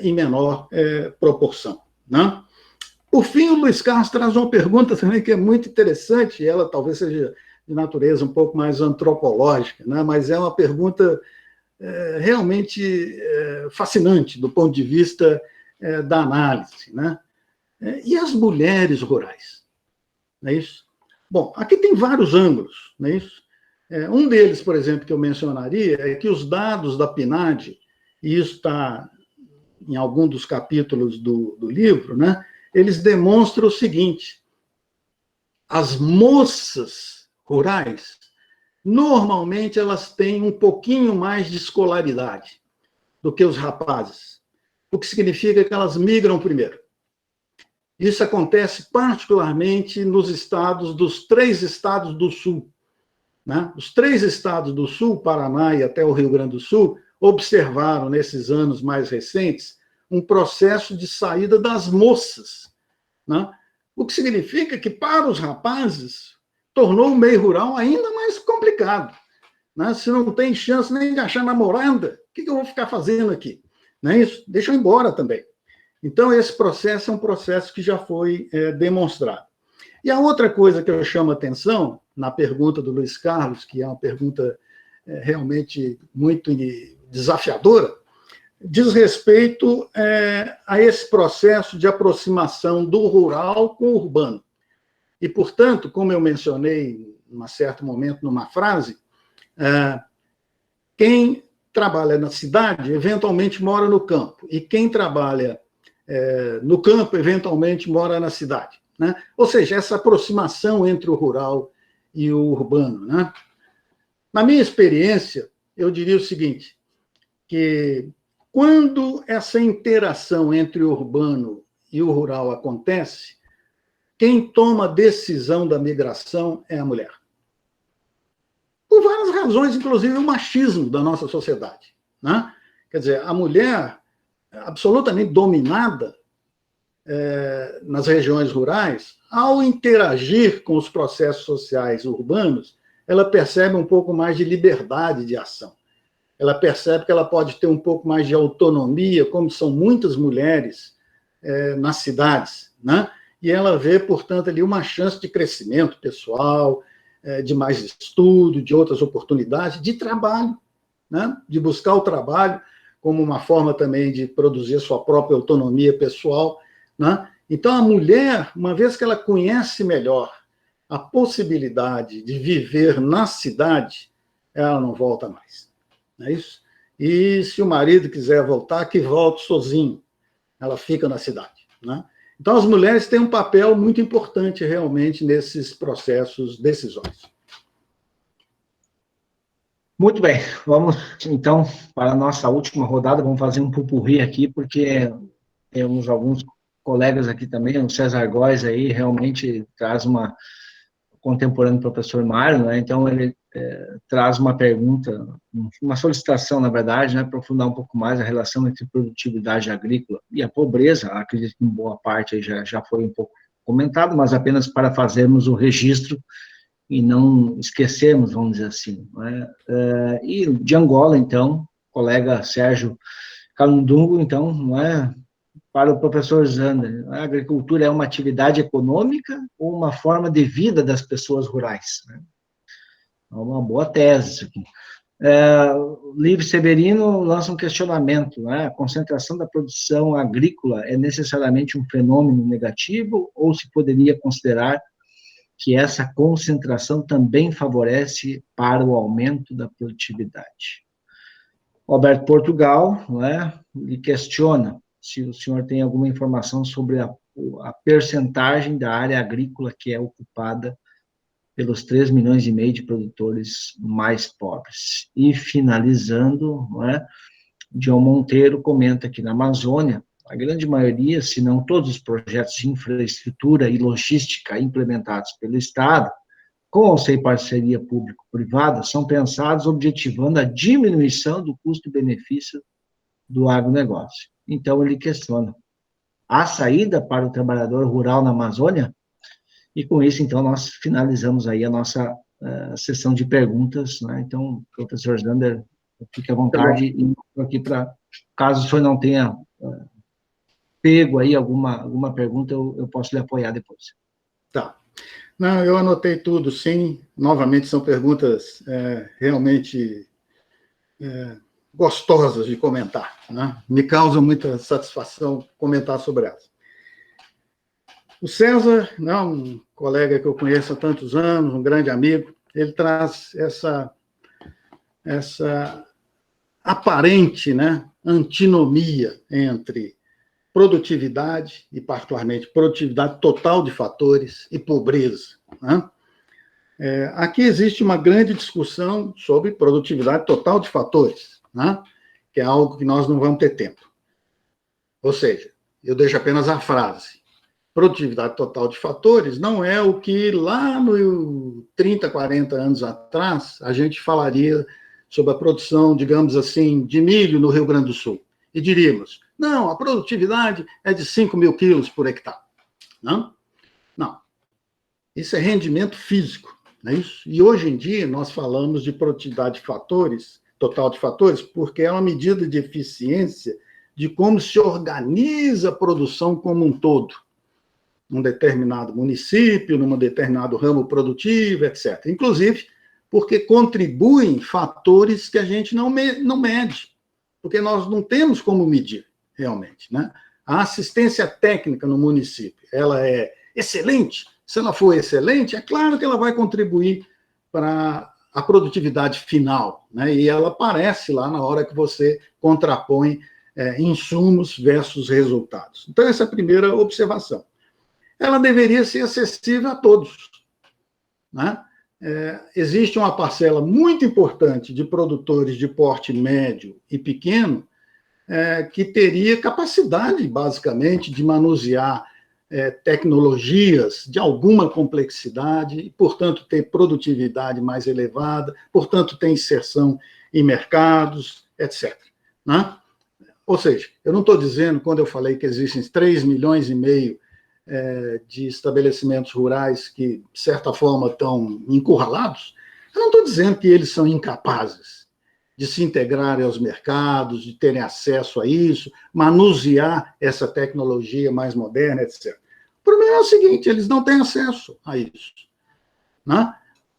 em menor proporção, né? Por fim, o Luiz Carlos traz uma pergunta também que é muito interessante, e ela talvez seja de natureza um pouco mais antropológica, né? Mas é uma pergunta realmente fascinante do ponto de vista da análise, né? E as mulheres rurais? Não é isso? Bom, aqui tem vários ângulos, não é isso? Um deles, por exemplo, que eu mencionaria é que os dados da PNAD, e isso está em algum dos capítulos do livro, né? Eles demonstram o seguinte: as moças rurais, normalmente elas têm um pouquinho mais de escolaridade do que os rapazes, o que significa que elas migram primeiro. Isso acontece particularmente nos estados, dos 3 estados do Sul, né? Os 3 estados do Sul, Paraná e até o Rio Grande do Sul, observaram, nesses anos mais recentes, um processo de saída das moças, né? O que significa que, para os rapazes, tornou o meio rural ainda mais complicado, né? Se não tem chance nem de achar namorada, o que eu vou ficar fazendo aqui? Não é isso? Deixa eu ir embora também. Então, esse processo é um processo que já foi demonstrado. E a outra coisa que eu chamo a atenção, na pergunta do Luiz Carlos, que é uma pergunta realmente muito desafiadora, diz respeito a esse processo de aproximação do rural com o urbano. E, portanto, como eu mencionei em um certo momento numa frase, quem trabalha na cidade, eventualmente mora no campo, e quem trabalha no campo, eventualmente mora na cidade, né? Ou seja, essa aproximação entre o rural e o urbano, né? Na minha experiência, eu diria o seguinte, que quando essa interação entre o urbano e o rural acontece, quem toma a decisão da migração é a mulher. Por várias razões, inclusive o machismo da nossa sociedade, né? Quer dizer, a mulher absolutamente dominada nas regiões rurais, ao interagir com os processos sociais urbanos, ela percebe um pouco mais de liberdade de ação. Ela percebe que ela pode ter um pouco mais de autonomia, como são muitas mulheres nas cidades, né? E ela vê, portanto, ali uma chance de crescimento pessoal, de mais estudo, de outras oportunidades, de trabalho, né? De buscar o trabalho como uma forma também de produzir sua própria autonomia pessoal, né? Então, a mulher, uma vez que ela conhece melhor a possibilidade de viver na cidade, ela não volta mais. Não é isso? E se o marido quiser voltar, que volte sozinho. Ela fica na cidade, né? Então, as mulheres têm um papel muito importante, realmente, nesses processos decisórios. Muito bem, vamos, então, para a nossa última rodada, vamos fazer um pupurri aqui, porque temos alguns colegas aqui também, o César Góes aí, realmente traz uma contemporâneo do professor Mário, né? Então ele traz uma pergunta, uma solicitação, na verdade, né, aprofundar um pouco mais a relação entre produtividade agrícola e a pobreza. Acredito que em boa parte aí já foi um pouco comentado, mas apenas para fazermos o registro e não esquecermos, vamos dizer assim, né? E de Angola, então, colega Sérgio Calundungo, então, não é? Para o professor Zander, a agricultura é uma atividade econômica ou uma forma de vida das pessoas rurais? É uma boa tese isso aqui. Livre Severino lança um questionamento, né? A concentração da produção agrícola é necessariamente um fenômeno negativo ou se poderia considerar que essa concentração também favorece para o aumento da produtividade? Roberto Portugal, né, ele questiona se o senhor tem alguma informação sobre a percentagem da área agrícola que é ocupada pelos 3,5 milhões de produtores mais pobres. E, finalizando, né, John Monteiro comenta que na Amazônia, a grande maioria, se não todos os projetos de infraestrutura e logística implementados pelo Estado, com ou sem parceria público-privada, são pensados objetivando a diminuição do custo-benefício do agronegócio. Então, ele questiona a saída para o trabalhador rural na Amazônia, e com isso, então, nós finalizamos aí a nossa sessão de perguntas, né? Então, professor Zander, fique à vontade, e aqui para, caso o senhor não tenha pego aí alguma pergunta, eu posso lhe apoiar depois. Tá. Não, eu anotei tudo, sim. Novamente, são perguntas realmente gostosas de comentar, né? Me causa muita satisfação comentar sobre elas. O César, um colega que eu conheço há tantos anos, um grande amigo, ele traz essa aparente, né, antinomia entre produtividade, e particularmente produtividade total de fatores, e pobreza, né? Aqui existe uma grande discussão sobre produtividade total de fatores, né? Que é algo que nós não vamos ter tempo. Ou seja, eu deixo apenas a frase: produtividade total de fatores não é o que lá no 30, 40 anos atrás a gente falaria sobre a produção, digamos assim, de milho no Rio Grande do Sul. E diríamos, não, a produtividade é de 5.000 quilos por hectare. Não? Não. Isso é rendimento físico, não é isso? E hoje em dia nós falamos de produtividade de fatores, total de fatores, porque é uma medida de eficiência de como se organiza a produção como um todo, num determinado município, num determinado ramo produtivo, etc. Inclusive, porque contribuem fatores que a gente não mede, porque nós não temos como medir, realmente, né? A assistência técnica no município, ela é excelente. Se ela for excelente, é claro que ela vai contribuir para a produtividade final, né? E ela aparece lá na hora que você contrapõe insumos versus resultados. Então, essa é a primeira observação. Ela deveria ser acessível a todos, né? Existe uma parcela muito importante de produtores de porte médio e pequeno que teria capacidade, basicamente, de manusear tecnologias de alguma complexidade e, portanto, ter produtividade mais elevada, portanto, ter inserção em mercados, etc. Né? Ou seja, eu não estou dizendo, quando eu falei que existem 3,5 milhões de estabelecimentos rurais que, de certa forma, estão encurralados, eu não estou dizendo que eles são incapazes de se integrarem aos mercados, de terem acesso a isso, manusear essa tecnologia mais moderna, etc. O problema é o seguinte, eles não têm acesso a isso. Né?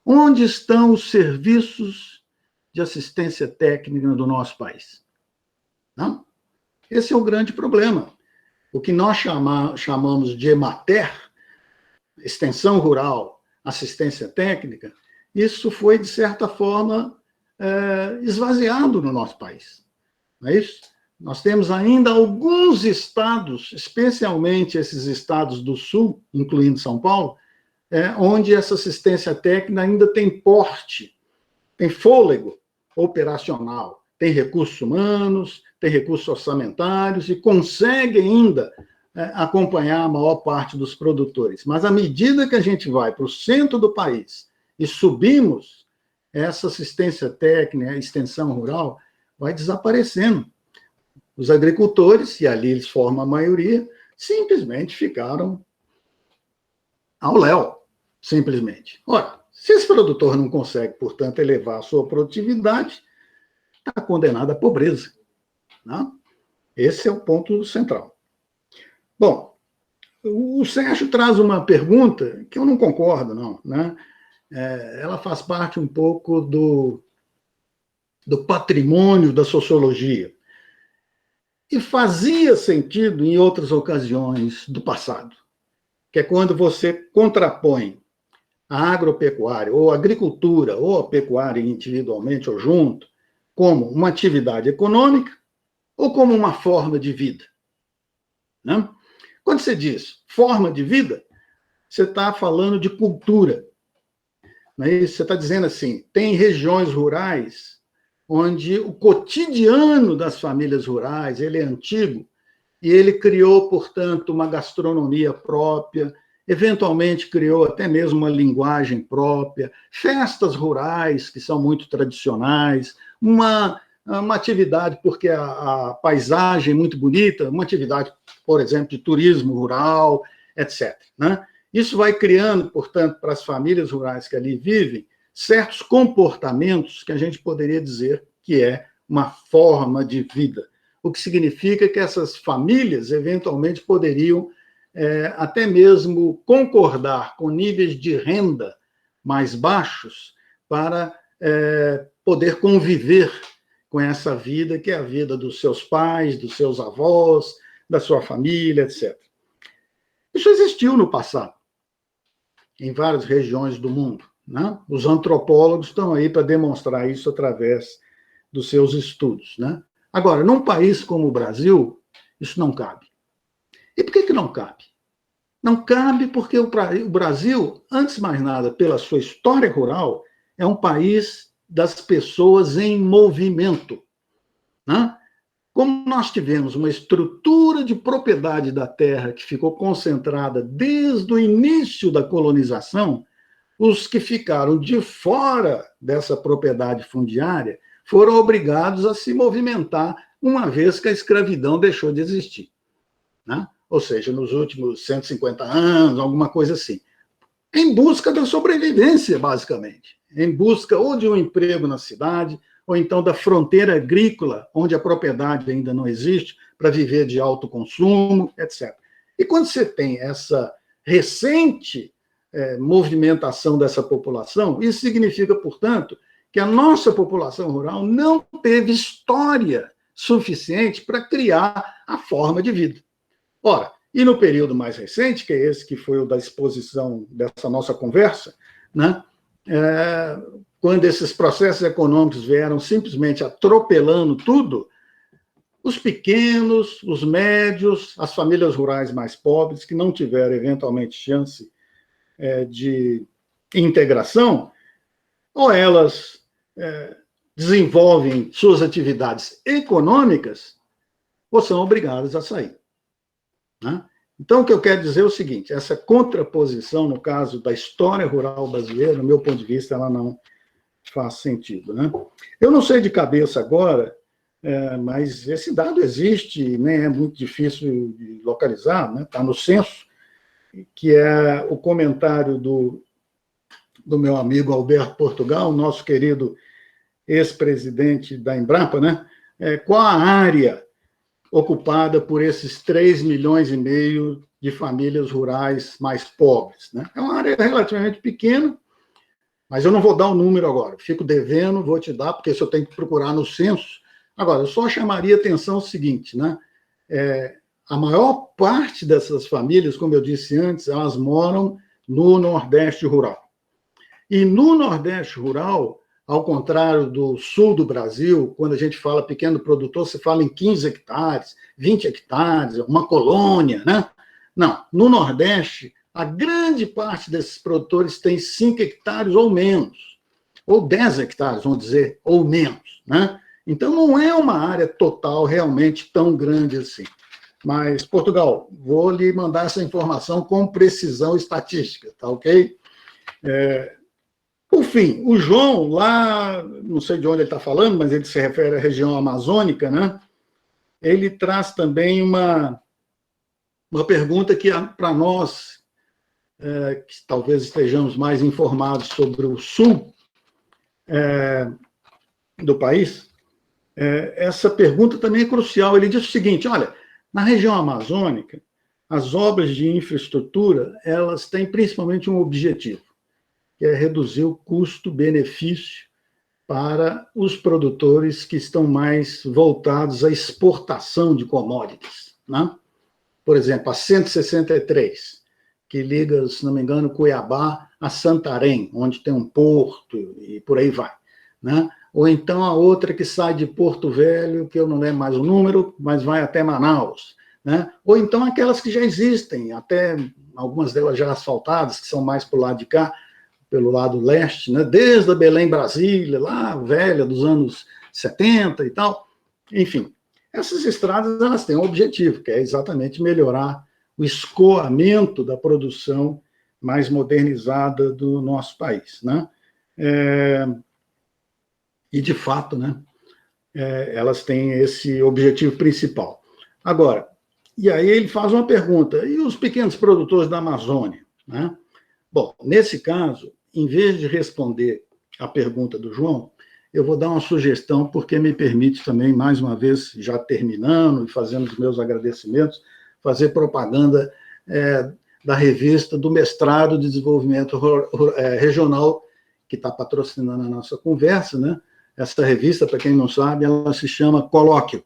Onde estão os serviços de assistência técnica do nosso país? Não? Esse é o grande problema. O que nós chamamos de EMATER, extensão rural, assistência técnica, isso foi, de certa forma, esvaziado no nosso país. Não é isso? Nós temos ainda alguns estados, especialmente esses estados do Sul, incluindo São Paulo, onde essa assistência técnica ainda tem porte, tem fôlego operacional, tem recursos humanos, tem recursos orçamentários e consegue ainda acompanhar a maior parte dos produtores. Mas à medida que a gente vai para o centro do país e subimos, essa assistência técnica, a extensão rural, vai desaparecendo. Os agricultores, e ali eles formam a maioria, simplesmente ficaram ao léu, simplesmente. Ora, se esse produtor não consegue, portanto, elevar a sua produtividade, está condenado à pobreza. Não? Esse é o ponto central. Bom, o Sérgio traz uma pergunta que eu não concordo, não, né? Ela faz parte um pouco do patrimônio da sociologia. E fazia sentido em outras ocasiões do passado, que é quando você contrapõe a agropecuária, ou a agricultura, ou a pecuária individualmente ou junto, como uma atividade econômica ou como uma forma de vida. Né? Quando você diz forma de vida, você está falando de cultura. Não é isso? Você está dizendo assim, tem regiões rurais onde o cotidiano das famílias rurais ele é antigo e ele criou, portanto, uma gastronomia própria, eventualmente criou até mesmo uma linguagem própria, festas rurais que são muito tradicionais, uma atividade, porque a paisagem é muito bonita, uma atividade, por exemplo, de turismo rural, etc. Né? Isso vai criando, portanto, para as famílias rurais que ali vivem, certos comportamentos que a gente poderia dizer que é uma forma de vida. O que significa que essas famílias, eventualmente, poderiam até mesmo concordar com níveis de renda mais baixos para poder conviver com essa vida, que é a vida dos seus pais, dos seus avós, da sua família, etc. Isso existiu no passado, em várias regiões do mundo. Né? Os antropólogos estão aí para demonstrar isso através dos seus estudos. Né? Agora, num país como o Brasil, isso não cabe. E por que não cabe? Não cabe porque o Brasil, antes de mais nada, pela sua história rural, é um país das pessoas em movimento. Né? Como nós tivemos uma estrutura de propriedade da terra que ficou concentrada desde o início da colonização, os que ficaram de fora dessa propriedade fundiária foram obrigados a se movimentar, uma vez que a escravidão deixou de existir, né? Ou seja, nos últimos 150 anos, alguma coisa assim, em busca da sobrevivência, basicamente, em busca ou de um emprego na cidade, ou então da fronteira agrícola, onde a propriedade ainda não existe, para viver de autoconsumo, etc. E quando você tem essa recente movimentação dessa população, isso significa, portanto, que a nossa população rural não teve história suficiente para criar a forma de vida. Ora, e no período mais recente, que é esse que foi o da exposição dessa nossa conversa, né, quando esses processos econômicos vieram simplesmente atropelando tudo, os pequenos, os médios, as famílias rurais mais pobres, que não tiveram, eventualmente, chance de integração, ou elas desenvolvem suas atividades econômicas, ou são obrigadas a sair, né? Então, o que eu quero dizer é o seguinte, essa contraposição, no caso da história rural brasileira, do meu ponto de vista, ela não faz sentido, né? Eu não sei de cabeça agora, mas esse dado existe, nem é muito difícil de localizar, né? Está no censo, que é o comentário do meu amigo Alberto Portugal, nosso querido ex-presidente da Embrapa, né? Qual a área ocupada por esses 3,5 milhões de famílias rurais mais pobres, né? É uma área relativamente pequena, mas eu não vou dar o número agora, fico devendo, vou te dar, porque isso eu tenho que procurar no censo. Agora, eu só chamaria atenção o seguinte, né? A maior parte dessas famílias, como eu disse antes, elas moram no Nordeste rural. E no Nordeste rural, ao contrário do sul do Brasil, quando a gente fala pequeno produtor, se fala em 15 hectares, 20 hectares, uma colônia, né? Não, no Nordeste, a grande parte desses produtores tem 5 hectares ou menos, ou 10 hectares, vamos dizer, ou menos, né? Então, não é uma área total realmente tão grande assim. Mas, Portugal, vou lhe mandar essa informação com precisão estatística, tá ok? Por fim, o João, lá, não sei de onde ele está falando, mas ele se refere à região amazônica, né? Ele traz também uma pergunta que, para nós, que talvez estejamos mais informados sobre o sul do país, essa pergunta também é crucial. Ele diz o seguinte, olha, na região amazônica, as obras de infraestrutura, elas têm principalmente um objetivo, que é reduzir o custo-benefício para os produtores que estão mais voltados à exportação de commodities, né? Por exemplo, a 163, que liga, se não me engano, Cuiabá a Santarém, onde tem um porto e por aí vai, né? Ou então a outra que sai de Porto Velho, que eu não lembro mais o número, mas vai até Manaus, né? Ou então aquelas que já existem, até algumas delas já asfaltadas, que são mais para o lado de cá, pelo lado leste, né? Desde a Belém, Brasília, lá, velha, dos anos 70 e tal. Enfim, essas estradas elas têm um objetivo, que é exatamente melhorar o escoamento da produção mais modernizada do nosso país, né? E, de fato, né, elas têm esse objetivo principal. Agora, e aí ele faz uma pergunta, e os pequenos produtores da Amazônia, né? Bom, nesse caso, em vez de responder a pergunta do João, eu vou dar uma sugestão, porque me permite também, mais uma vez, já terminando e fazendo os meus agradecimentos, fazer propaganda da revista do Mestrado de Desenvolvimento Regional, que está patrocinando a nossa conversa, né? Essa revista, para quem não sabe, ela se chama Colóquio,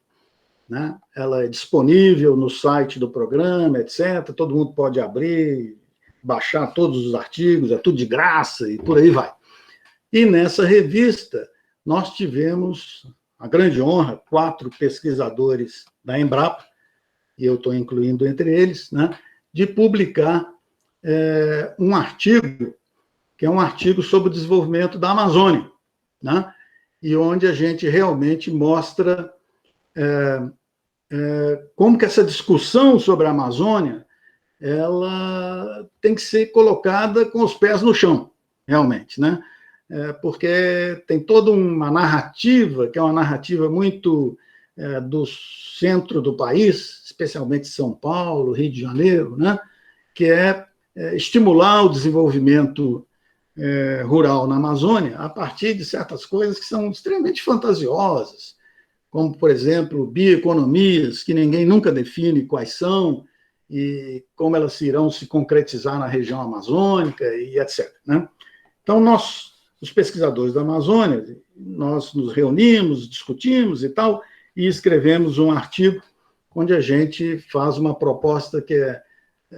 né? Ela é disponível no site do programa, etc. Todo mundo pode abrir, baixar todos os artigos, é tudo de graça e por aí vai. E nessa revista, nós tivemos a grande honra, 4 pesquisadores da Embrapa, e eu estou incluindo entre eles, né, de publicar um artigo, que é um artigo sobre o desenvolvimento da Amazônia, né, e onde a gente realmente mostra como que essa discussão sobre a Amazônia ela tem que ser colocada com os pés no chão, realmente, né? Porque tem toda uma narrativa, que é uma narrativa muito do centro do país, especialmente São Paulo, Rio de Janeiro, né? Que é estimular o desenvolvimento rural na Amazônia a partir de certas coisas que são extremamente fantasiosas, como, por exemplo, bioeconomias, que ninguém nunca define quais são e como elas irão se concretizar na região amazônica e etc. Né? Então, nós, os pesquisadores da Amazônia, nós nos reunimos, discutimos e tal, e escrevemos um artigo onde a gente faz uma proposta que é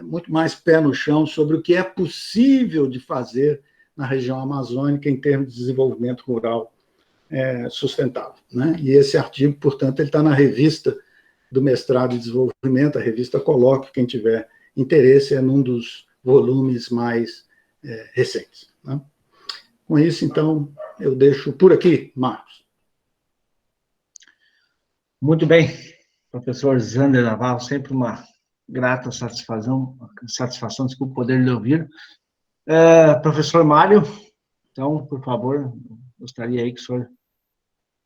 muito mais pé no chão sobre o que é possível de fazer na região amazônica em termos de desenvolvimento rural sustentável. Né? E esse artigo, portanto, ele está na revista do mestrado em desenvolvimento, a revista Colóquio, quem tiver interesse, é num dos volumes mais recentes. Né? Com isso, então, eu deixo por aqui, Marcos. Muito bem, professor Zander Navarro, sempre uma grata satisfação, desculpa, poder lhe ouvir. Professor Mário, então, por favor, gostaria aí que o senhor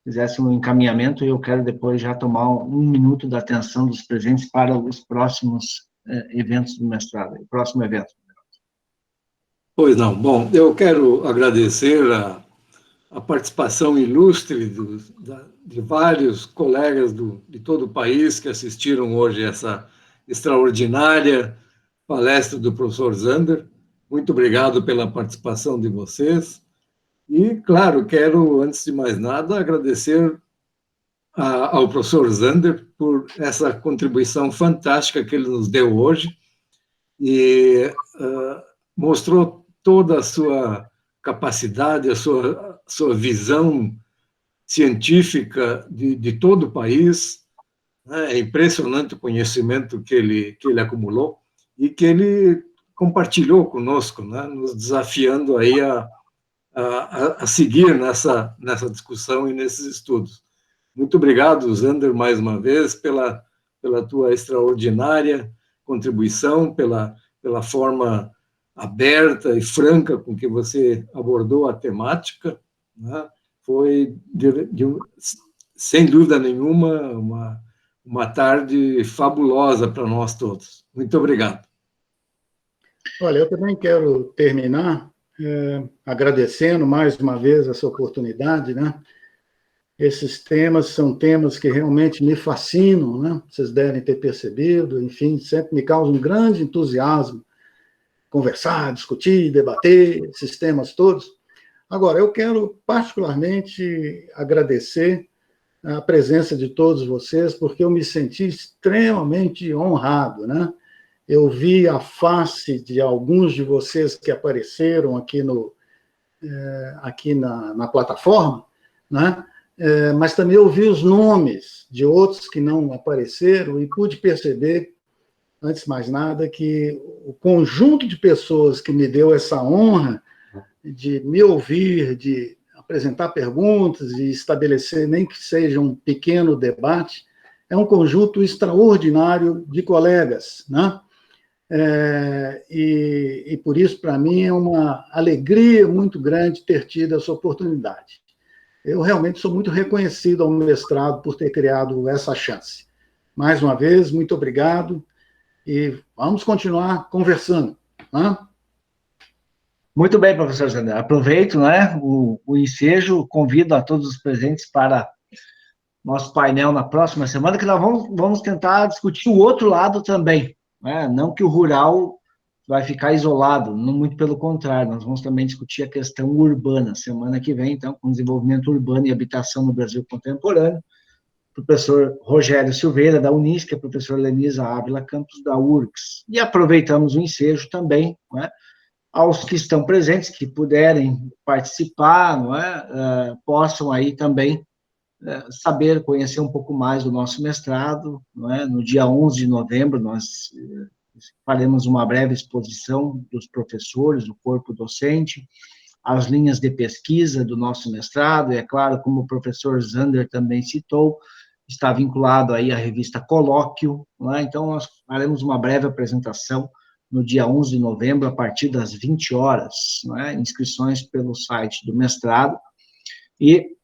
fizesse um encaminhamento e eu quero depois já tomar um minuto da atenção dos presentes para os próximos eventos do mestrado, o próximo evento. Pois não. Bom, eu quero agradecer a participação ilustre de vários colegas de todo o país que assistiram hoje essa extraordinária palestra do professor Zander. Muito obrigado pela participação de vocês. E, claro, quero, antes de mais nada, agradecer ao professor Zander por essa contribuição fantástica que ele nos deu hoje e mostrou toda a sua capacidade, a sua visão científica de todo o país. É impressionante o conhecimento que ele acumulou e que ele compartilhou conosco, né, nos desafiando aí a seguir nessa discussão e nesses estudos. Muito obrigado, Zander, mais uma vez, pela tua extraordinária contribuição, pela forma aberta e franca com que você abordou a temática, né? Foi, sem dúvida nenhuma, uma tarde fabulosa para nós todos. Muito obrigado. Olha, eu também quero terminar agradecendo mais uma vez essa oportunidade, né? Esses temas são temas que realmente me fascinam, né? Vocês devem ter percebido, enfim, sempre me causam um grande entusiasmo conversar, discutir, debater esses temas todos. Agora, eu quero particularmente agradecer a presença de todos vocês, porque eu me senti extremamente honrado, né? Eu vi a face de alguns de vocês que apareceram aqui na plataforma, né? Mas também eu vi os nomes de outros que não apareceram e pude perceber, antes de mais nada, que o conjunto de pessoas que me deu essa honra de me ouvir, de apresentar perguntas e estabelecer, nem que seja um pequeno debate, é um conjunto extraordinário de colegas, né? E por isso, para mim, é uma alegria muito grande ter tido essa oportunidade. Eu realmente sou muito reconhecido ao mestrado por ter criado essa chance. Mais uma vez, muito obrigado e vamos continuar conversando. Né? Muito bem, professor Zander. Aproveito, né, o ensejo, convido a todos os presentes para nosso painel na próxima semana, que nós vamos tentar discutir o outro lado também, né? Não que o rural vai ficar isolado, não, muito pelo contrário, nós vamos também discutir a questão urbana, semana que vem, então, com desenvolvimento urbano e habitação no Brasil contemporâneo, o professor Rogério Silveira, da Unisc, a professora Lenisa Ávila Campos, da URGS. E aproveitamos o ensejo também, né, aos que estão presentes, que puderem participar, não é, possam aí também saber, conhecer um pouco mais do nosso mestrado, não é? No dia 11 de novembro, nós faremos uma breve exposição dos professores, do corpo docente, as linhas de pesquisa do nosso mestrado, e é claro, como o professor Zander também citou, está vinculado aí à revista Colóquio, né? Então, nós faremos uma breve apresentação no dia 11 de novembro, a partir das 20 horas, né? Inscrições pelo site do mestrado, e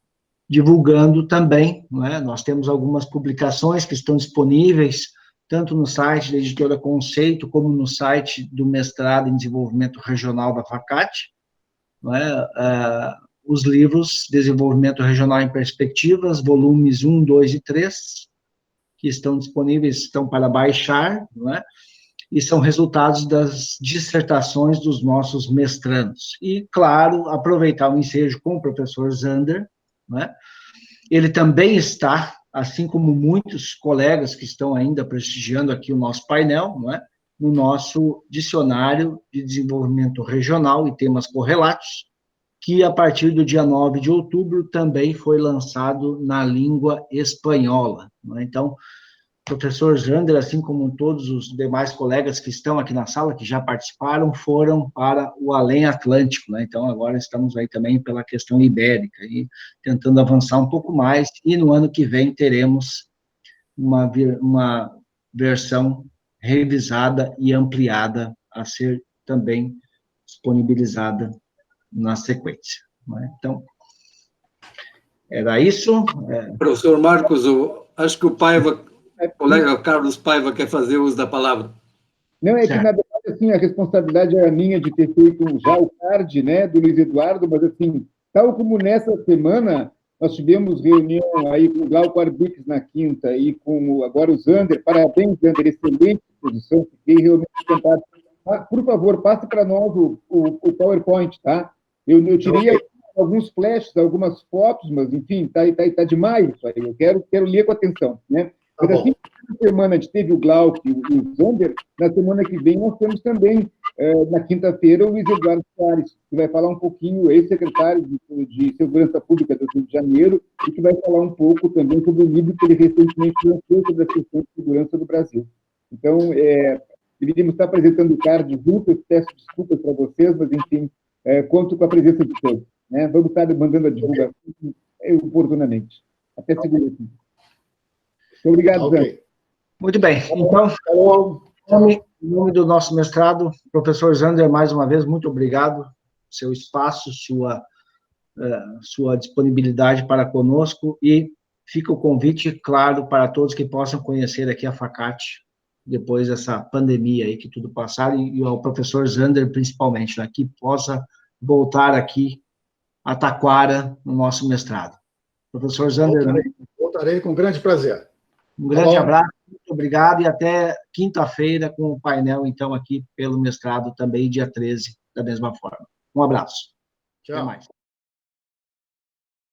divulgando também, né? Nós temos algumas publicações que estão disponíveis, tanto no site da editora Conceito, como no site do mestrado em desenvolvimento regional da FACAT, né? Os livros Desenvolvimento Regional em Perspectivas, volumes 1, 2 e 3, que estão disponíveis, estão para baixar, né? E são resultados das dissertações dos nossos mestrandos. E, claro, aproveitar o ensejo com o professor Zander, né? Ele também está, assim como muitos colegas que estão ainda prestigiando aqui o nosso painel, né? No nosso dicionário de desenvolvimento regional e temas correlatos, que a partir do dia 9 de outubro também foi lançado na língua espanhola, né? Então, o professor Zander, assim como todos os demais colegas que estão aqui na sala, que já participaram, foram para o além Atlântico, né? Então, agora estamos aí também pela questão ibérica, e tentando avançar um pouco mais, e no ano que vem teremos uma versão revisada e ampliada a ser também disponibilizada na sequência, né? Então, era isso. Professor Marcos, acho que o colega Carlos Paiva quer fazer uso da palavra. Não, é que, na verdade, assim, a responsabilidade era minha de ter feito já o card, né, do Luiz Eduardo, mas, assim, tal como nessa semana, nós tivemos reunião aí com o Glauco Arbuques na quinta e com agora o Zander. Parabéns, Zander, excelente exposição, fiquei realmente encantado. Por favor, passe para nós o PowerPoint, tá? Eu tirei alguns flashes, algumas fotos, mas, enfim, tá demais isso aí. Eu quero ler com atenção, né? Mas assim, na semana a gente teve o Glauco e o Zander, na semana que vem nós temos também, na quinta-feira, o Luiz Eduardo Soares, que vai falar um pouquinho, ex-secretário de Segurança Pública do Rio de Janeiro, e que vai falar um pouco também sobre o livro que ele recentemente lançou sobre a questão de segurança do Brasil. Então, deveríamos estar apresentando o card juntos, peço desculpas para vocês, mas, enfim, conto com a presença de todos, né? Vamos estar mandando a divulgação oportunamente. Até segunda-feira. Muito obrigado, Ok. Zander. Muito bem. Então, em nome do nosso mestrado, professor Zander, mais uma vez, muito obrigado. Seu espaço, sua disponibilidade para conosco, e fica o convite, claro, para todos que possam conhecer aqui a FACAT, depois dessa pandemia aí, que tudo passar, e ao professor Zander, principalmente, né, que possa voltar aqui a Taquara, no nosso mestrado. Professor Zander, Voltarei com grande prazer. um grande abraço, muito obrigado, e até quinta-feira com o painel, então, aqui pelo mestrado, também dia 13, da mesma forma. Um abraço. Tchau. Até mais.